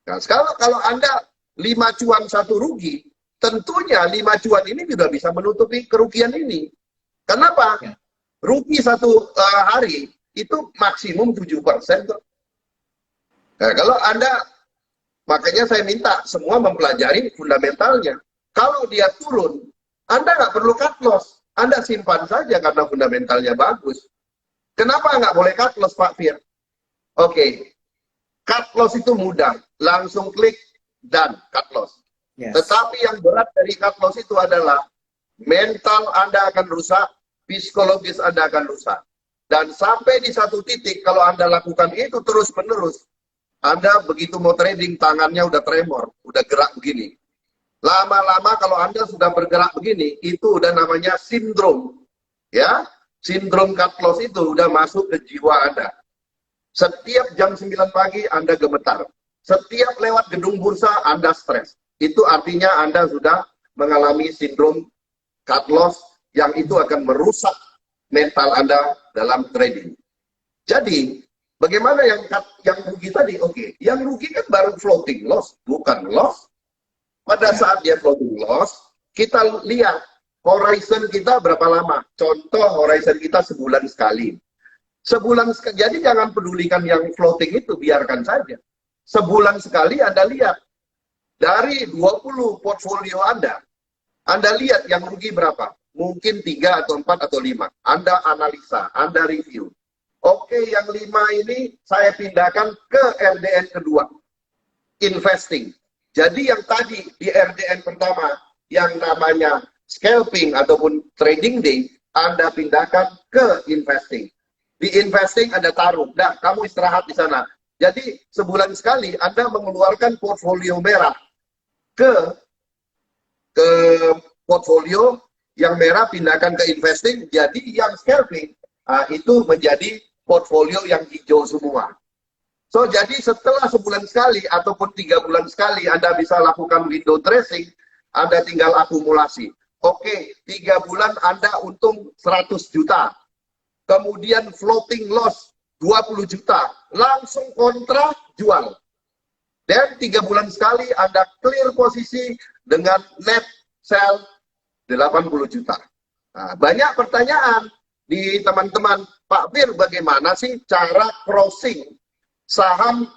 Nah, kalau Anda 5 cuan 1 rugi, tentunya 5 cuan ini juga bisa menutupi kerugian ini. Kenapa? Ya. Rugi 1 hari itu maksimum 7%. Nah, kalau Anda, makanya saya minta semua mempelajari fundamentalnya. Kalau dia turun, Anda nggak perlu cut loss. Anda simpan saja karena fundamentalnya bagus. Kenapa nggak boleh cut loss, Pak Fir? Oke, cut loss itu mudah. Langsung klik, dan cut loss. Yes. Tetapi yang berat dari cut loss itu adalah mental Anda akan rusak, psikologis Anda akan rusak. Dan sampai di satu titik, kalau Anda lakukan itu terus-menerus, Anda begitu mau trading, tangannya udah tremor, udah gerak begini. Lama-lama kalau Anda sudah bergerak begini, itu udah namanya sindrom. Ya, sindrom cut loss itu udah masuk ke jiwa Anda. Setiap jam 9 pagi Anda gemetar. Setiap lewat gedung bursa Anda stres. Itu artinya Anda sudah mengalami sindrom cut loss yang itu akan merusak mental Anda dalam trading. Jadi, bagaimana yang rugi tadi? Oke, yang rugi kan baru floating loss, bukan loss. Pada saat dia floating loss, kita lihat horizon kita berapa lama. Contoh horizon kita sebulan sekali. Jadi jangan pedulikan yang floating itu, biarkan saja. Sebulan sekali Anda lihat. Dari 20 portfolio Anda lihat yang rugi berapa? Mungkin 3 atau 4 atau 5. Anda analisa, Anda review. Oke, yang 5 ini saya pindahkan ke RDN kedua. Investing. Jadi yang tadi di RDN pertama, yang namanya scalping ataupun trading day, Anda pindahkan ke investing. Di investing Anda taruh, nah kamu istirahat di sana. Jadi sebulan sekali Anda mengeluarkan portfolio merah ke portfolio yang merah pindahkan ke investing, jadi yang scalping itu menjadi portfolio yang hijau semua. So jadi setelah sebulan sekali ataupun 3 bulan sekali Anda bisa lakukan window dressing, Anda tinggal akumulasi. Oke, 3 bulan Anda untung 100 juta. Kemudian floating loss 20 juta, langsung kontra jual. Dan 3 bulan sekali Anda clear posisi dengan net sell 80 juta. Nah, banyak pertanyaan di teman-teman, Pak Fir, bagaimana sih cara crossing saham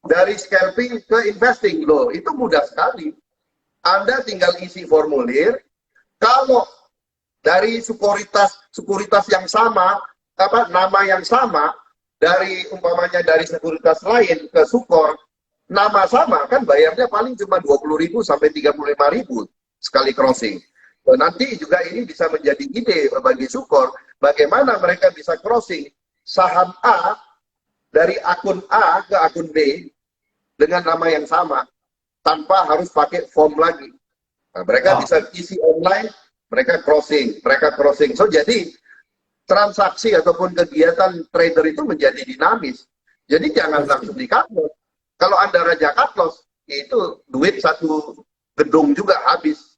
dari scalping ke investing? Loh, itu mudah sekali. Anda tinggal isi formulir, kalau dari sekuritas yang sama, nama yang sama, dari umpamanya dari sekuritas lain ke Sukor, nama sama, kan bayarnya paling cuma 20.000 sampai 35.000 sekali crossing. Nanti juga ini bisa menjadi ide bagi Sukor, bagaimana mereka bisa crossing saham A dari akun A ke akun B dengan nama yang sama, tanpa harus pakai form lagi. Nah, mereka bisa isi online, mereka crossing. So, jadi transaksi ataupun kegiatan trader itu menjadi dinamis. Jadi jangan langsung di-cut loss. Kalau Anda raja cut loss, itu duit satu gedung juga habis.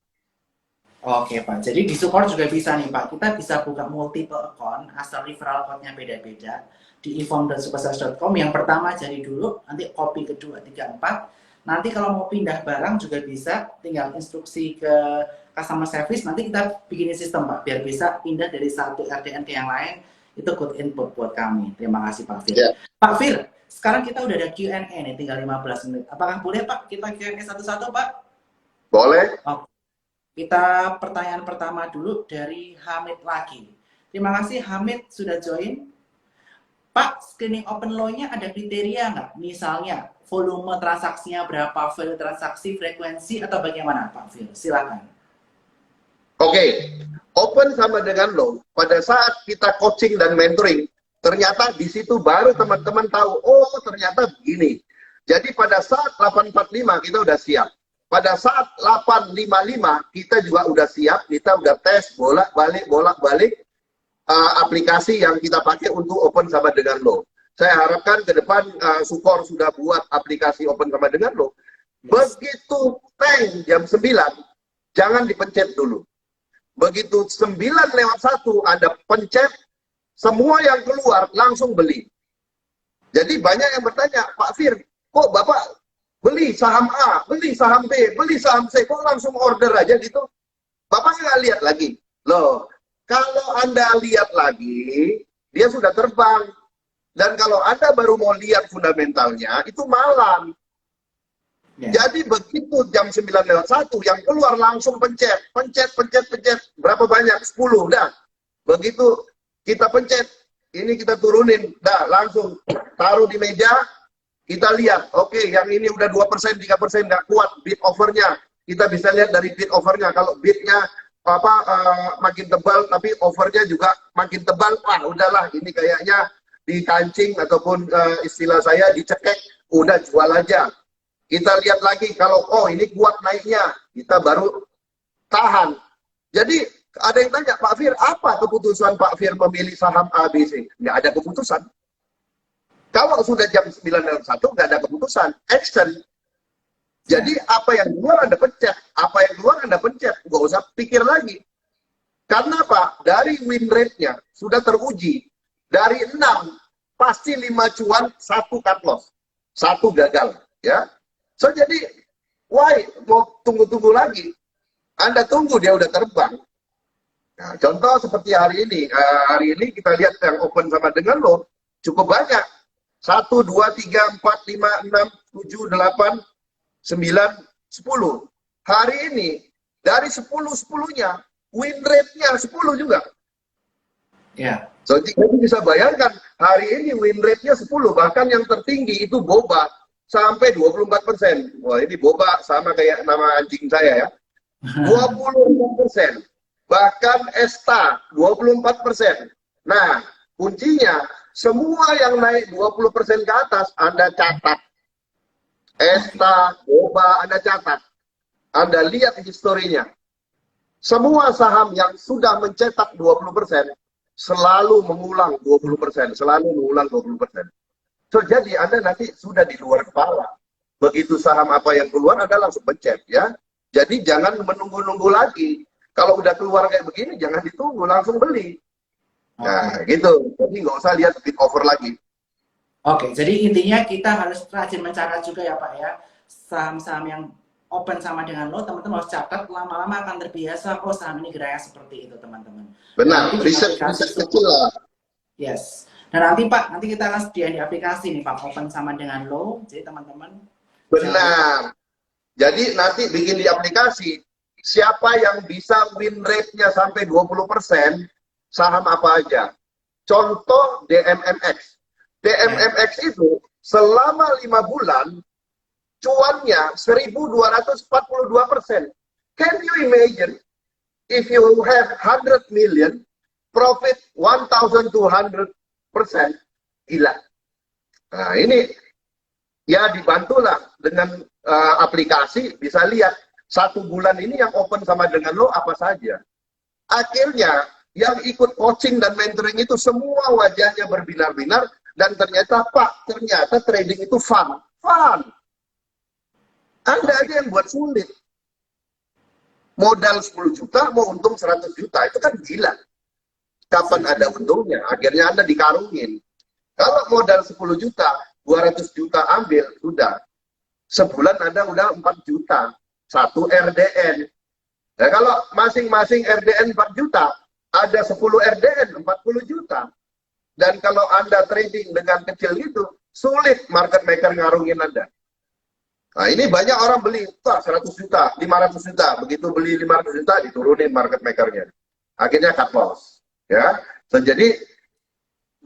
Oke Pak, jadi di Sukor juga bisa nih Pak, kita bisa buka multiple account, asal referral code-nya beda-beda di e-form.superstars.com. Yang pertama jadi dulu, nanti copy kedua, 3, 4. Nanti kalau mau pindah barang juga bisa, tinggal instruksi ke customer service, nanti kita bikinin sistem Pak, biar bisa pindah dari satu RDN ke yang lain. Itu good input buat kami. Terima kasih Pak Fir. Yeah. Pak Fir, sekarang kita udah ada Q&A nih, tinggal 15 menit. Apakah boleh Pak kita Q&A satu-satu Pak? Boleh. Oke. Kita pertanyaan pertama dulu dari Hamid lagi. Terima kasih Hamid sudah join. Pak, screening open low-nya ada kriteria nggak? Misalnya volume transaksinya berapa, value transaksi, frekuensi, atau bagaimana Pak Fir? Silakan. Oke, open sama dengan low. Pada saat kita coaching dan mentoring, ternyata di situ baru teman-teman tahu, oh ternyata begini. Jadi pada saat 845 kita udah siap. Pada saat 855 kita juga udah siap, kita udah tes bolak-balik aplikasi yang kita pakai untuk open sama dengan low. Saya harapkan ke depan Sukor sudah buat aplikasi open sama dengan low. Begitu tank jam 9, jangan dipencet dulu. Begitu 9:01 Anda pencet, semua yang keluar langsung beli. Jadi banyak yang bertanya, Pak Fir, kok Bapak beli saham A, beli saham B, beli saham C, kok langsung order aja gitu? Bapaknya nggak lihat lagi. Loh, kalau Anda lihat lagi, dia sudah terbang. Dan kalau Anda baru mau lihat fundamentalnya, itu malam. Jadi begitu jam 9:01, yang keluar langsung pencet. Berapa banyak? 10, dah. Begitu kita pencet, ini kita turunin, dah langsung taruh di meja, kita lihat, oke, yang ini udah 2%, 3%, nggak kuat bid overnya. Kita bisa lihat dari bid overnya. Kalau bidnya makin tebal, tapi overnya juga makin tebal, wah udahlah, ini kayaknya dikancing ataupun istilah saya dicekek, udah jual aja. Kita lihat lagi, kalau oh ini kuat naiknya, kita baru tahan. Jadi ada yang tanya, Pak Fir, apa keputusan Pak Fir memilih saham ABC? Nggak ada keputusan. Kalau sudah jam 9:01 nggak ada keputusan, action. Jadi apa yang keluar Anda pencet, apa yang keluar Anda pencet, nggak usah pikir lagi. Karena apa? Dari win rate-nya sudah teruji. Dari 6, pasti 5 cuan, 1 cut loss. 1 gagal. Ya. So jadi, why? Mau tunggu-tunggu lagi? Anda tunggu, dia udah terbang. Nah, contoh seperti hari ini. Hari ini kita lihat yang open sama dengan lo, cukup banyak. 1, 2, 3, 4, 5, 6, 7, 8, 9, 10. Hari ini, dari 10-10-nya, win rate-nya 10 juga. Ya. So, jadi bisa bayangkan, hari ini win rate-nya 10. Bahkan yang tertinggi itu boba, sampai 24%. Wah, ini boba sama kayak nama anjing saya ya. 24%. Bahkan Esta, 24%. Nah, kuncinya, semua yang naik 20% ke atas, Anda catat. Esta, boba, Anda catat. Anda lihat historinya. Semua saham yang sudah mencetak 20%, selalu mengulang 20%. Selalu mengulang 20%. So, jadi Anda nanti sudah di luar kepala. Begitu saham apa yang keluar, Anda langsung pencet. Ya. Jadi jangan menunggu-nunggu lagi. Kalau udah keluar kayak begini, jangan ditunggu, langsung beli. Nah, gitu. Jadi nggak usah lihat bid over lagi. Oke, jadi intinya kita harus rajin mencatat juga ya Pak ya. Saham-saham yang open sama dengan lo, teman-teman harus catat, lama-lama akan terbiasa, oh saham ini geraknya seperti itu teman-teman. Benar, riset kecil lah. Yes. Dan nanti Pak, nanti kita akan sediain di aplikasi nih Pak, open sama dengan lo, jadi teman-teman. Benar. Jadi nanti bikin di aplikasi, siapa yang bisa win rate-nya sampai 20%, saham apa aja. Contoh DMMX. DMMX itu selama 5 bulan, cuannya 1.242%. Can you imagine, if you have 100 million, profit 1.200%, gila. Nah ini, ya dibantulah dengan aplikasi, bisa lihat, 1 bulan ini yang open sama dengan lo apa saja. Akhirnya, yang ikut coaching dan mentoring itu semua wajahnya berbinar-binar, dan ternyata Pak, ternyata trading itu fun. Fun. Anda aja yang buat sulit. Modal 10 juta, mau untung 100 juta, itu kan gila. Kapan ada untungnya? Akhirnya Anda dikarungin. Kalau modal 10 juta, 200 juta ambil, sudah. Sebulan Anda udah 4 juta. 1 RDN. Nah, kalau masing-masing RDN 4 juta, ada 10 RDN 40 juta. Dan kalau Anda trading dengan kecil gitu, sulit market maker ngarungin Anda. Nah, ini banyak orang beli, 100 juta, 500 juta. Begitu beli 500 juta, diturunin market makernya. Akhirnya cut loss. Ya. So, jadi,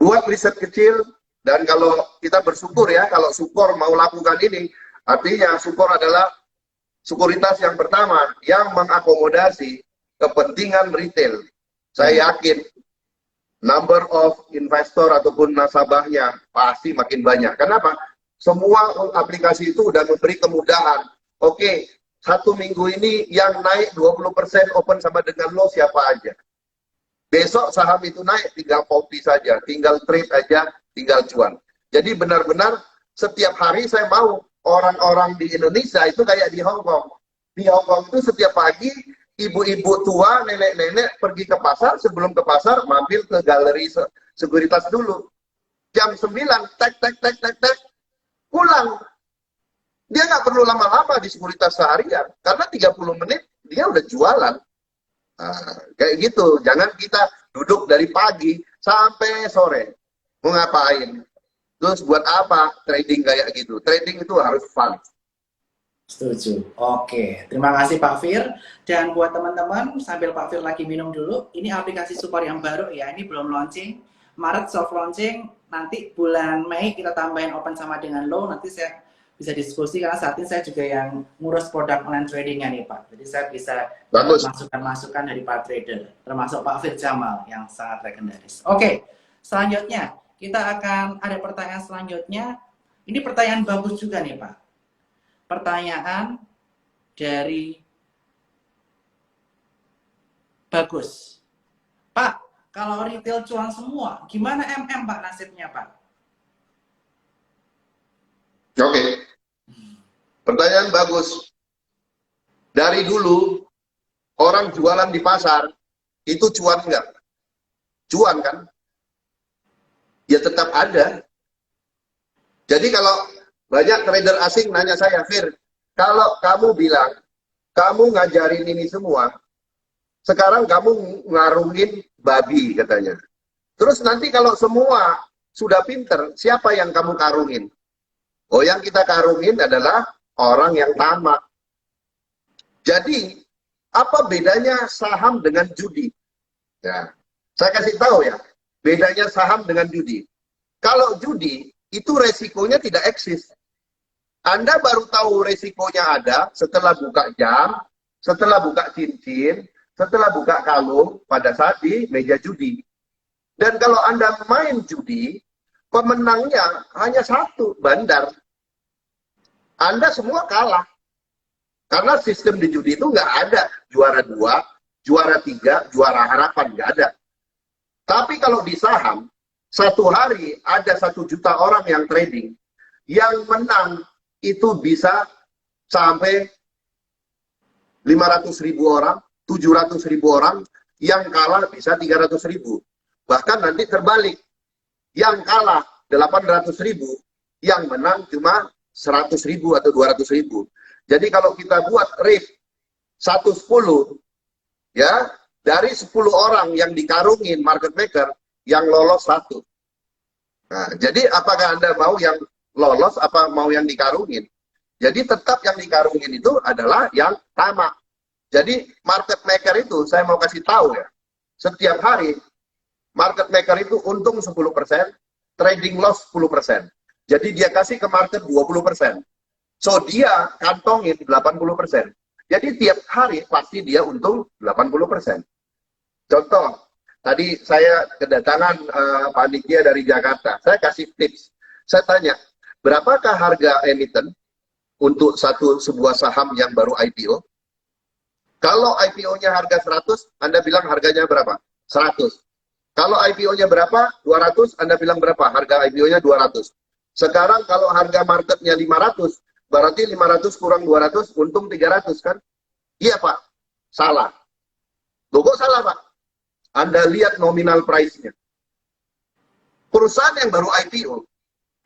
buat riset kecil, dan kalau kita bersyukur ya, kalau Sukor mau lakukan ini, artinya Sukor adalah sekuritas yang pertama yang mengakomodasi kepentingan retail. Saya yakin number of investor ataupun nasabahnya pasti makin banyak. Kenapa? Semua aplikasi itu udah memberi kemudahan. Oke, 1 minggu ini yang naik 20% open sama dengan lo siapa aja. Besok saham itu naik, tinggal copy saja, tinggal trade aja, tinggal cuan. Jadi benar-benar setiap hari saya mau orang-orang di Indonesia itu kayak di Hong Kong. Di Hong Kong itu setiap pagi ibu-ibu tua, nenek-nenek pergi ke pasar, sebelum ke pasar mampir ke galeri sekuritas dulu. Jam 9, tek, pulang. Dia nggak perlu lama-lama di sekuritas seharian, karena 30 menit dia udah jualan. Nah, kayak gitu. Jangan kita duduk dari pagi sampai sore. Mau ngapain? Terus buat apa trading kayak gitu? Trading itu harus fun. Setuju. Oke, terima kasih Pak Fir. Dan buat teman-teman, sambil Pak Fir lagi minum dulu, ini aplikasi support yang baru ya, ini belum launching. Maret soft launching, nanti bulan Mei kita tambahin open sama dengan low, nanti saya bisa diskusi karena saat ini saya juga yang ngurus produk online tradingnya nih Pak. Jadi saya bisa masukan-masukan dari Pak trader, termasuk Pak Fir Jamal yang sangat legendaris. Oke, selanjutnya kita akan ada pertanyaan selanjutnya. Ini pertanyaan bagus juga nih Pak. Pertanyaan dari Bagus. Pak, kalau retail cuan semua, gimana MM Pak nasibnya Pak? Oke. Pertanyaan bagus. Dari dulu, orang jualan di pasar, itu cuan nggak? Cuan kan? Ya tetap ada. Jadi kalau banyak trader asing nanya saya, Fir, kalau kamu bilang, kamu ngajarin ini semua, sekarang kamu ngarungin babi katanya. Terus nanti kalau semua sudah pinter, siapa yang kamu karungin? Oh, yang kita karungin adalah orang yang tamak. Jadi, apa bedanya saham dengan judi? Ya, saya kasih tahu ya, bedanya saham dengan judi. Kalau judi, itu resikonya tidak eksis. Anda baru tahu resikonya ada setelah buka jam, setelah buka cincin, setelah buka kalung pada saat di meja judi. Dan kalau Anda main judi, pemenangnya hanya satu, bandar. Anda semua kalah. Karena sistem di judi itu nggak ada juara 2, juara 3, juara harapan, nggak ada. Tapi kalau di saham, satu hari ada 1 juta orang yang trading, yang menang itu bisa sampai 500.000 orang, 700.000 orang, yang kalah bisa 300.000. Bahkan nanti terbalik, yang kalah 800.000, yang menang cuma 100.000 atau 200.000. Jadi kalau kita buat rate 110, ya, dari 10 orang yang dikarungin market maker, yang lolos 1. Nah, jadi apakah Anda mau yang lolos apa mau yang dikarungin? Jadi tetap yang dikarungin itu adalah yang tamak. Jadi market maker itu, saya mau kasih tahu ya, setiap hari market maker itu untung 10%, trading loss 10%. Jadi dia kasih ke market 20%. So dia kantongin 80%. Jadi tiap hari pasti dia untung 80%. Contoh, tadi saya kedatangan panitia dari Jakarta. Saya kasih tips. Saya tanya, berapakah harga emiten untuk sebuah saham yang baru IPO? Kalau IPO-nya harga 100, Anda bilang harganya berapa? 100. Kalau IPO-nya berapa? 200, Anda bilang berapa? Harga IPO-nya 200. Sekarang kalau harga marketnya 500, berarti 500 kurang 200, untung 300 kan? Iya Pak, salah. Loh kok salah Pak? Anda lihat nominal price-nya. Perusahaan yang baru IPO,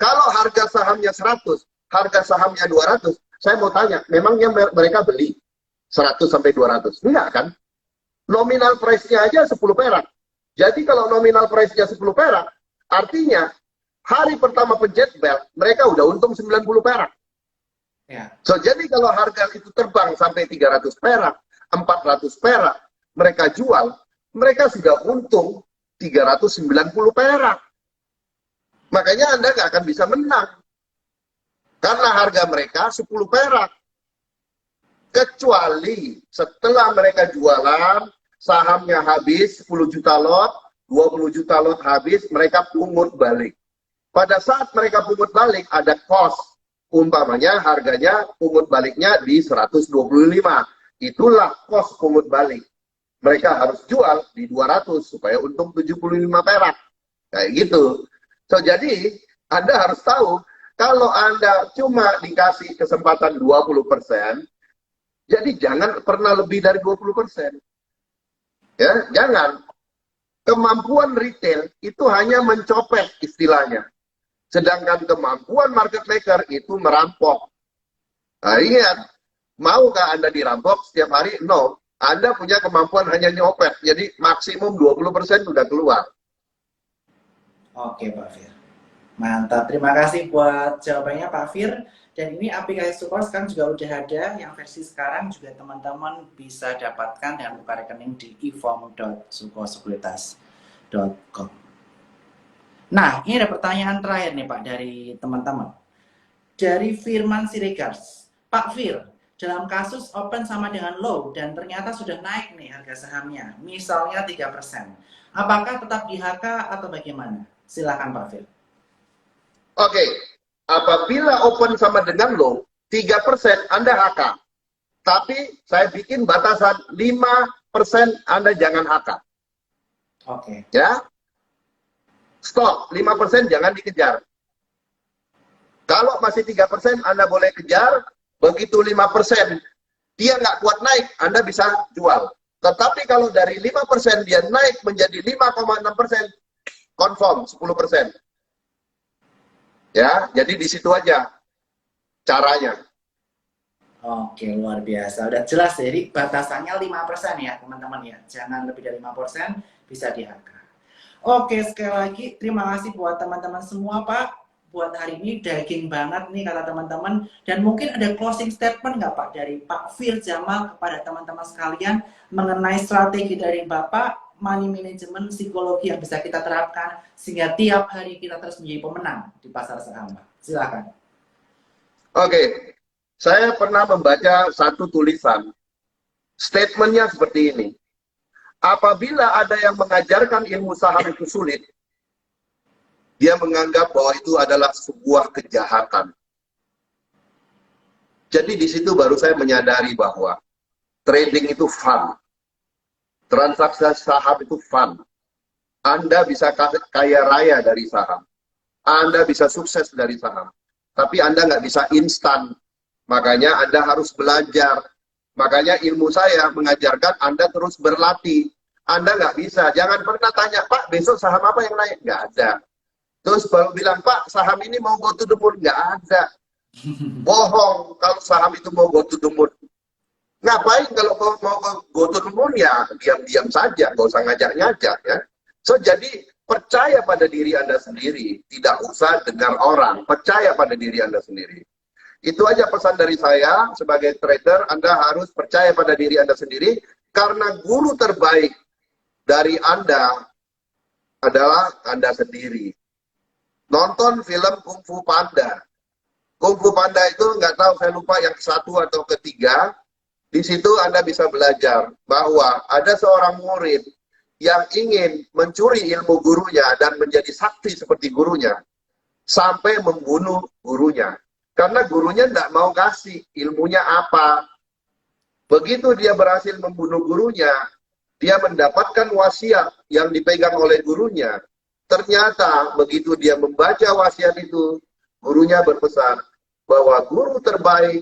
kalau harga sahamnya 100, harga sahamnya 200, saya mau tanya, memangnya mereka beli 100 sampai 200? Enggak kan? Nominal price-nya aja 10 perak. Jadi kalau nominal price-nya 10 perak, artinya hari pertama pencet bel, mereka udah untung 90 perak. Yeah. So, jadi kalau harga itu terbang sampai 300 perak, 400 perak, mereka jual, mereka sudah untung 390 perak. Makanya Anda nggak akan bisa menang. Karena harga mereka 10 perak. Kecuali setelah mereka jualan, sahamnya habis 10 juta lot, 20 juta lot habis, mereka pungut balik. Pada saat mereka pungut balik, ada cost. Umpamanya harganya pungut baliknya di 125. Itulah cost pungut balik. Mereka harus jual di 200 supaya untung 75 perak. Kayak gitu. So, jadi Anda harus tahu, kalau Anda cuma dikasih kesempatan 20%, jadi jangan pernah lebih dari 20%. Ya, jangan. Kemampuan retail itu hanya mencopet istilahnya. Sedangkan kemampuan market maker itu merampok. Nah, ingat, maukah Anda dirampok setiap hari? No. Anda punya kemampuan hanya nyopet, jadi maksimum 20% sudah keluar. Oke, Pak Fir. Mantap, terima kasih buat jawabannya Pak Fir. Dan ini aplikasi Suko sekarang juga udah ada, yang versi sekarang juga teman-teman bisa dapatkan dengan buka rekening di e-form.sukosekuritas.com. Nah, ini ada pertanyaan terakhir nih Pak dari teman-teman. Dari Firman Siregars, Pak Fir, dalam kasus open sama dengan low dan ternyata sudah naik nih harga sahamnya, misalnya 3%, apakah tetap di HK atau bagaimana? Silakan Pak Fir. Oke, apabila open sama dengan low, 3% Anda HK. Tapi saya bikin batasan 5% Anda jangan HK. Oke. Ya, stop, 5% jangan dikejar. Kalau masih 3% Anda boleh kejar, begitu 5% dia nggak kuat naik, Anda bisa jual. Tetapi kalau dari 5% dia naik menjadi 5,6%, confirm 10%. Ya, jadi di situ aja caranya. Oke, luar biasa. Udah jelas, jadi batasannya 5% ya, teman-teman ya. Jangan lebih dari 5%, bisa di HK. Oke, sekali lagi terima kasih buat teman-teman semua, Pak. Buat hari ini daging banget nih kata teman-teman. Dan mungkin ada closing statement nggak Pak dari Pak Fir Jamal kepada teman-teman sekalian mengenai strategi dari Bapak, money management, psikologi yang bisa kita terapkan sehingga tiap hari kita terus menjadi pemenang di pasar saham, Pak. Silakan. Oke, saya pernah membaca satu tulisan, statementnya seperti ini. Apabila ada yang mengajarkan ilmu saham itu sulit, dia menganggap bahwa itu adalah sebuah kejahatan. Jadi di situ baru saya menyadari bahwa trading itu fun. Transaksi saham itu fun. Anda bisa kaya raya dari saham. Anda bisa sukses dari saham. Tapi Anda nggak bisa instan. Makanya Anda harus belajar. Makanya ilmu saya mengajarkan Anda terus berlatih. Anda nggak bisa. Jangan pernah tanya, Pak, besok saham apa yang naik? Nggak ada. Terus baru bilang, Pak, saham ini mau go to the moon. Nggak ada. Bohong kalau saham itu mau go to the moon. Ngapain kalau mau go to the moon ya diam-diam saja, nggak usah ngajak-ngajak ya. So jadi percaya pada diri Anda sendiri, tidak usah dengar orang, percaya pada diri Anda sendiri. Itu aja pesan dari saya sebagai trader, Anda harus percaya pada diri Anda sendiri karena guru terbaik dari Anda adalah Anda sendiri. Nonton film Kung Fu Panda. Kung Fu Panda itu nggak tahu, saya lupa yang ke-1 atau ke-3. Di situ Anda bisa belajar bahwa ada seorang murid yang ingin mencuri ilmu gurunya dan menjadi sakti seperti gurunya. Sampai membunuh gurunya. Karena gurunya tidak mau kasih ilmunya apa. Begitu dia berhasil membunuh gurunya, dia mendapatkan wasiat yang dipegang oleh gurunya. Ternyata begitu dia membaca wasiat itu, gurunya berpesan bahwa guru terbaik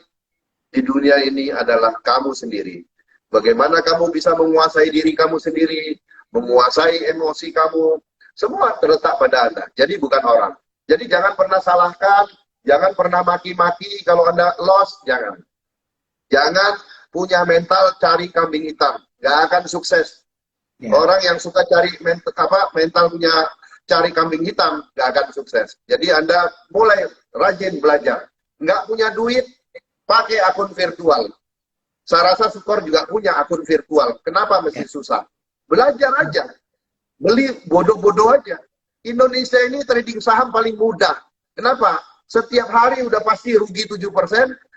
di dunia ini adalah kamu sendiri. Bagaimana kamu bisa menguasai diri kamu sendiri, menguasai emosi kamu, semua terletak pada Anda. Jadi bukan orang. Jadi jangan pernah salahkan, jangan pernah maki-maki kalau Anda lost, jangan. Jangan punya mental cari kambing hitam, nggak akan sukses. Yeah. Orang yang suka cari mental punya cari kambing hitam, nggak akan sukses. Jadi Anda mulai rajin belajar. Nggak punya duit, pakai akun virtual. Saya rasa Sukor juga punya akun virtual. Kenapa mesti susah? Belajar aja. Beli bodoh-bodoh aja. Indonesia ini trading saham paling mudah. Kenapa? Setiap hari udah pasti rugi 7%,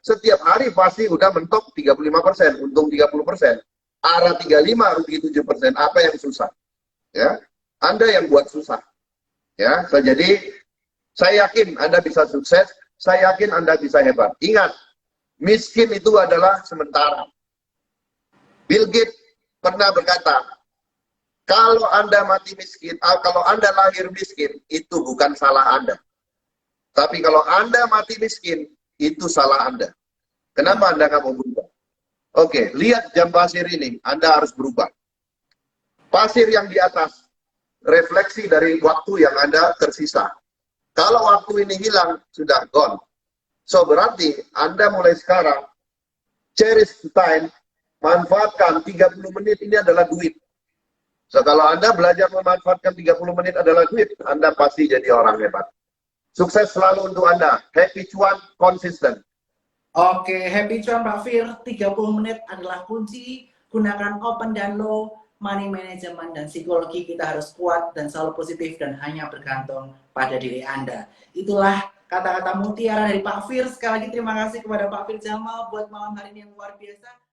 setiap hari pasti udah mentok 35%, untung 30%. Arah 35, rugi 7%. Apa yang susah? Ya, Anda yang buat susah. Ya, so, jadi saya yakin Anda bisa sukses, saya yakin Anda bisa hebat. Ingat, miskin itu adalah sementara. Bill Gates pernah berkata, kalau Anda mati miskin, kalau Anda lahir miskin, itu bukan salah Anda. Tapi kalau Anda mati miskin, itu salah Anda. Kenapa Anda nggak mau berubah? Oke, lihat jam pasir ini, Anda harus berubah. Pasir yang di atas, refleksi dari waktu yang Anda tersisa. Kalau waktu ini hilang, sudah gone. So berarti Anda mulai sekarang cherish the time, manfaatkan 30 menit ini adalah duit. So kalau Anda belajar memanfaatkan 30 menit adalah duit, Anda pasti jadi orang hebat. Sukses selalu untuk Anda. Happy cuan, konsisten. Oke, happy cuan Pak Fir. 30 menit adalah kunci. Gunakan open dan low, money management dan psikologi kita harus kuat dan selalu positif dan hanya bergantung pada diri Anda. Itulah kata-kata mutiara dari Pak Fir. Sekali lagi terima kasih kepada Pak Fir Jamal buat malam hari ini yang luar biasa.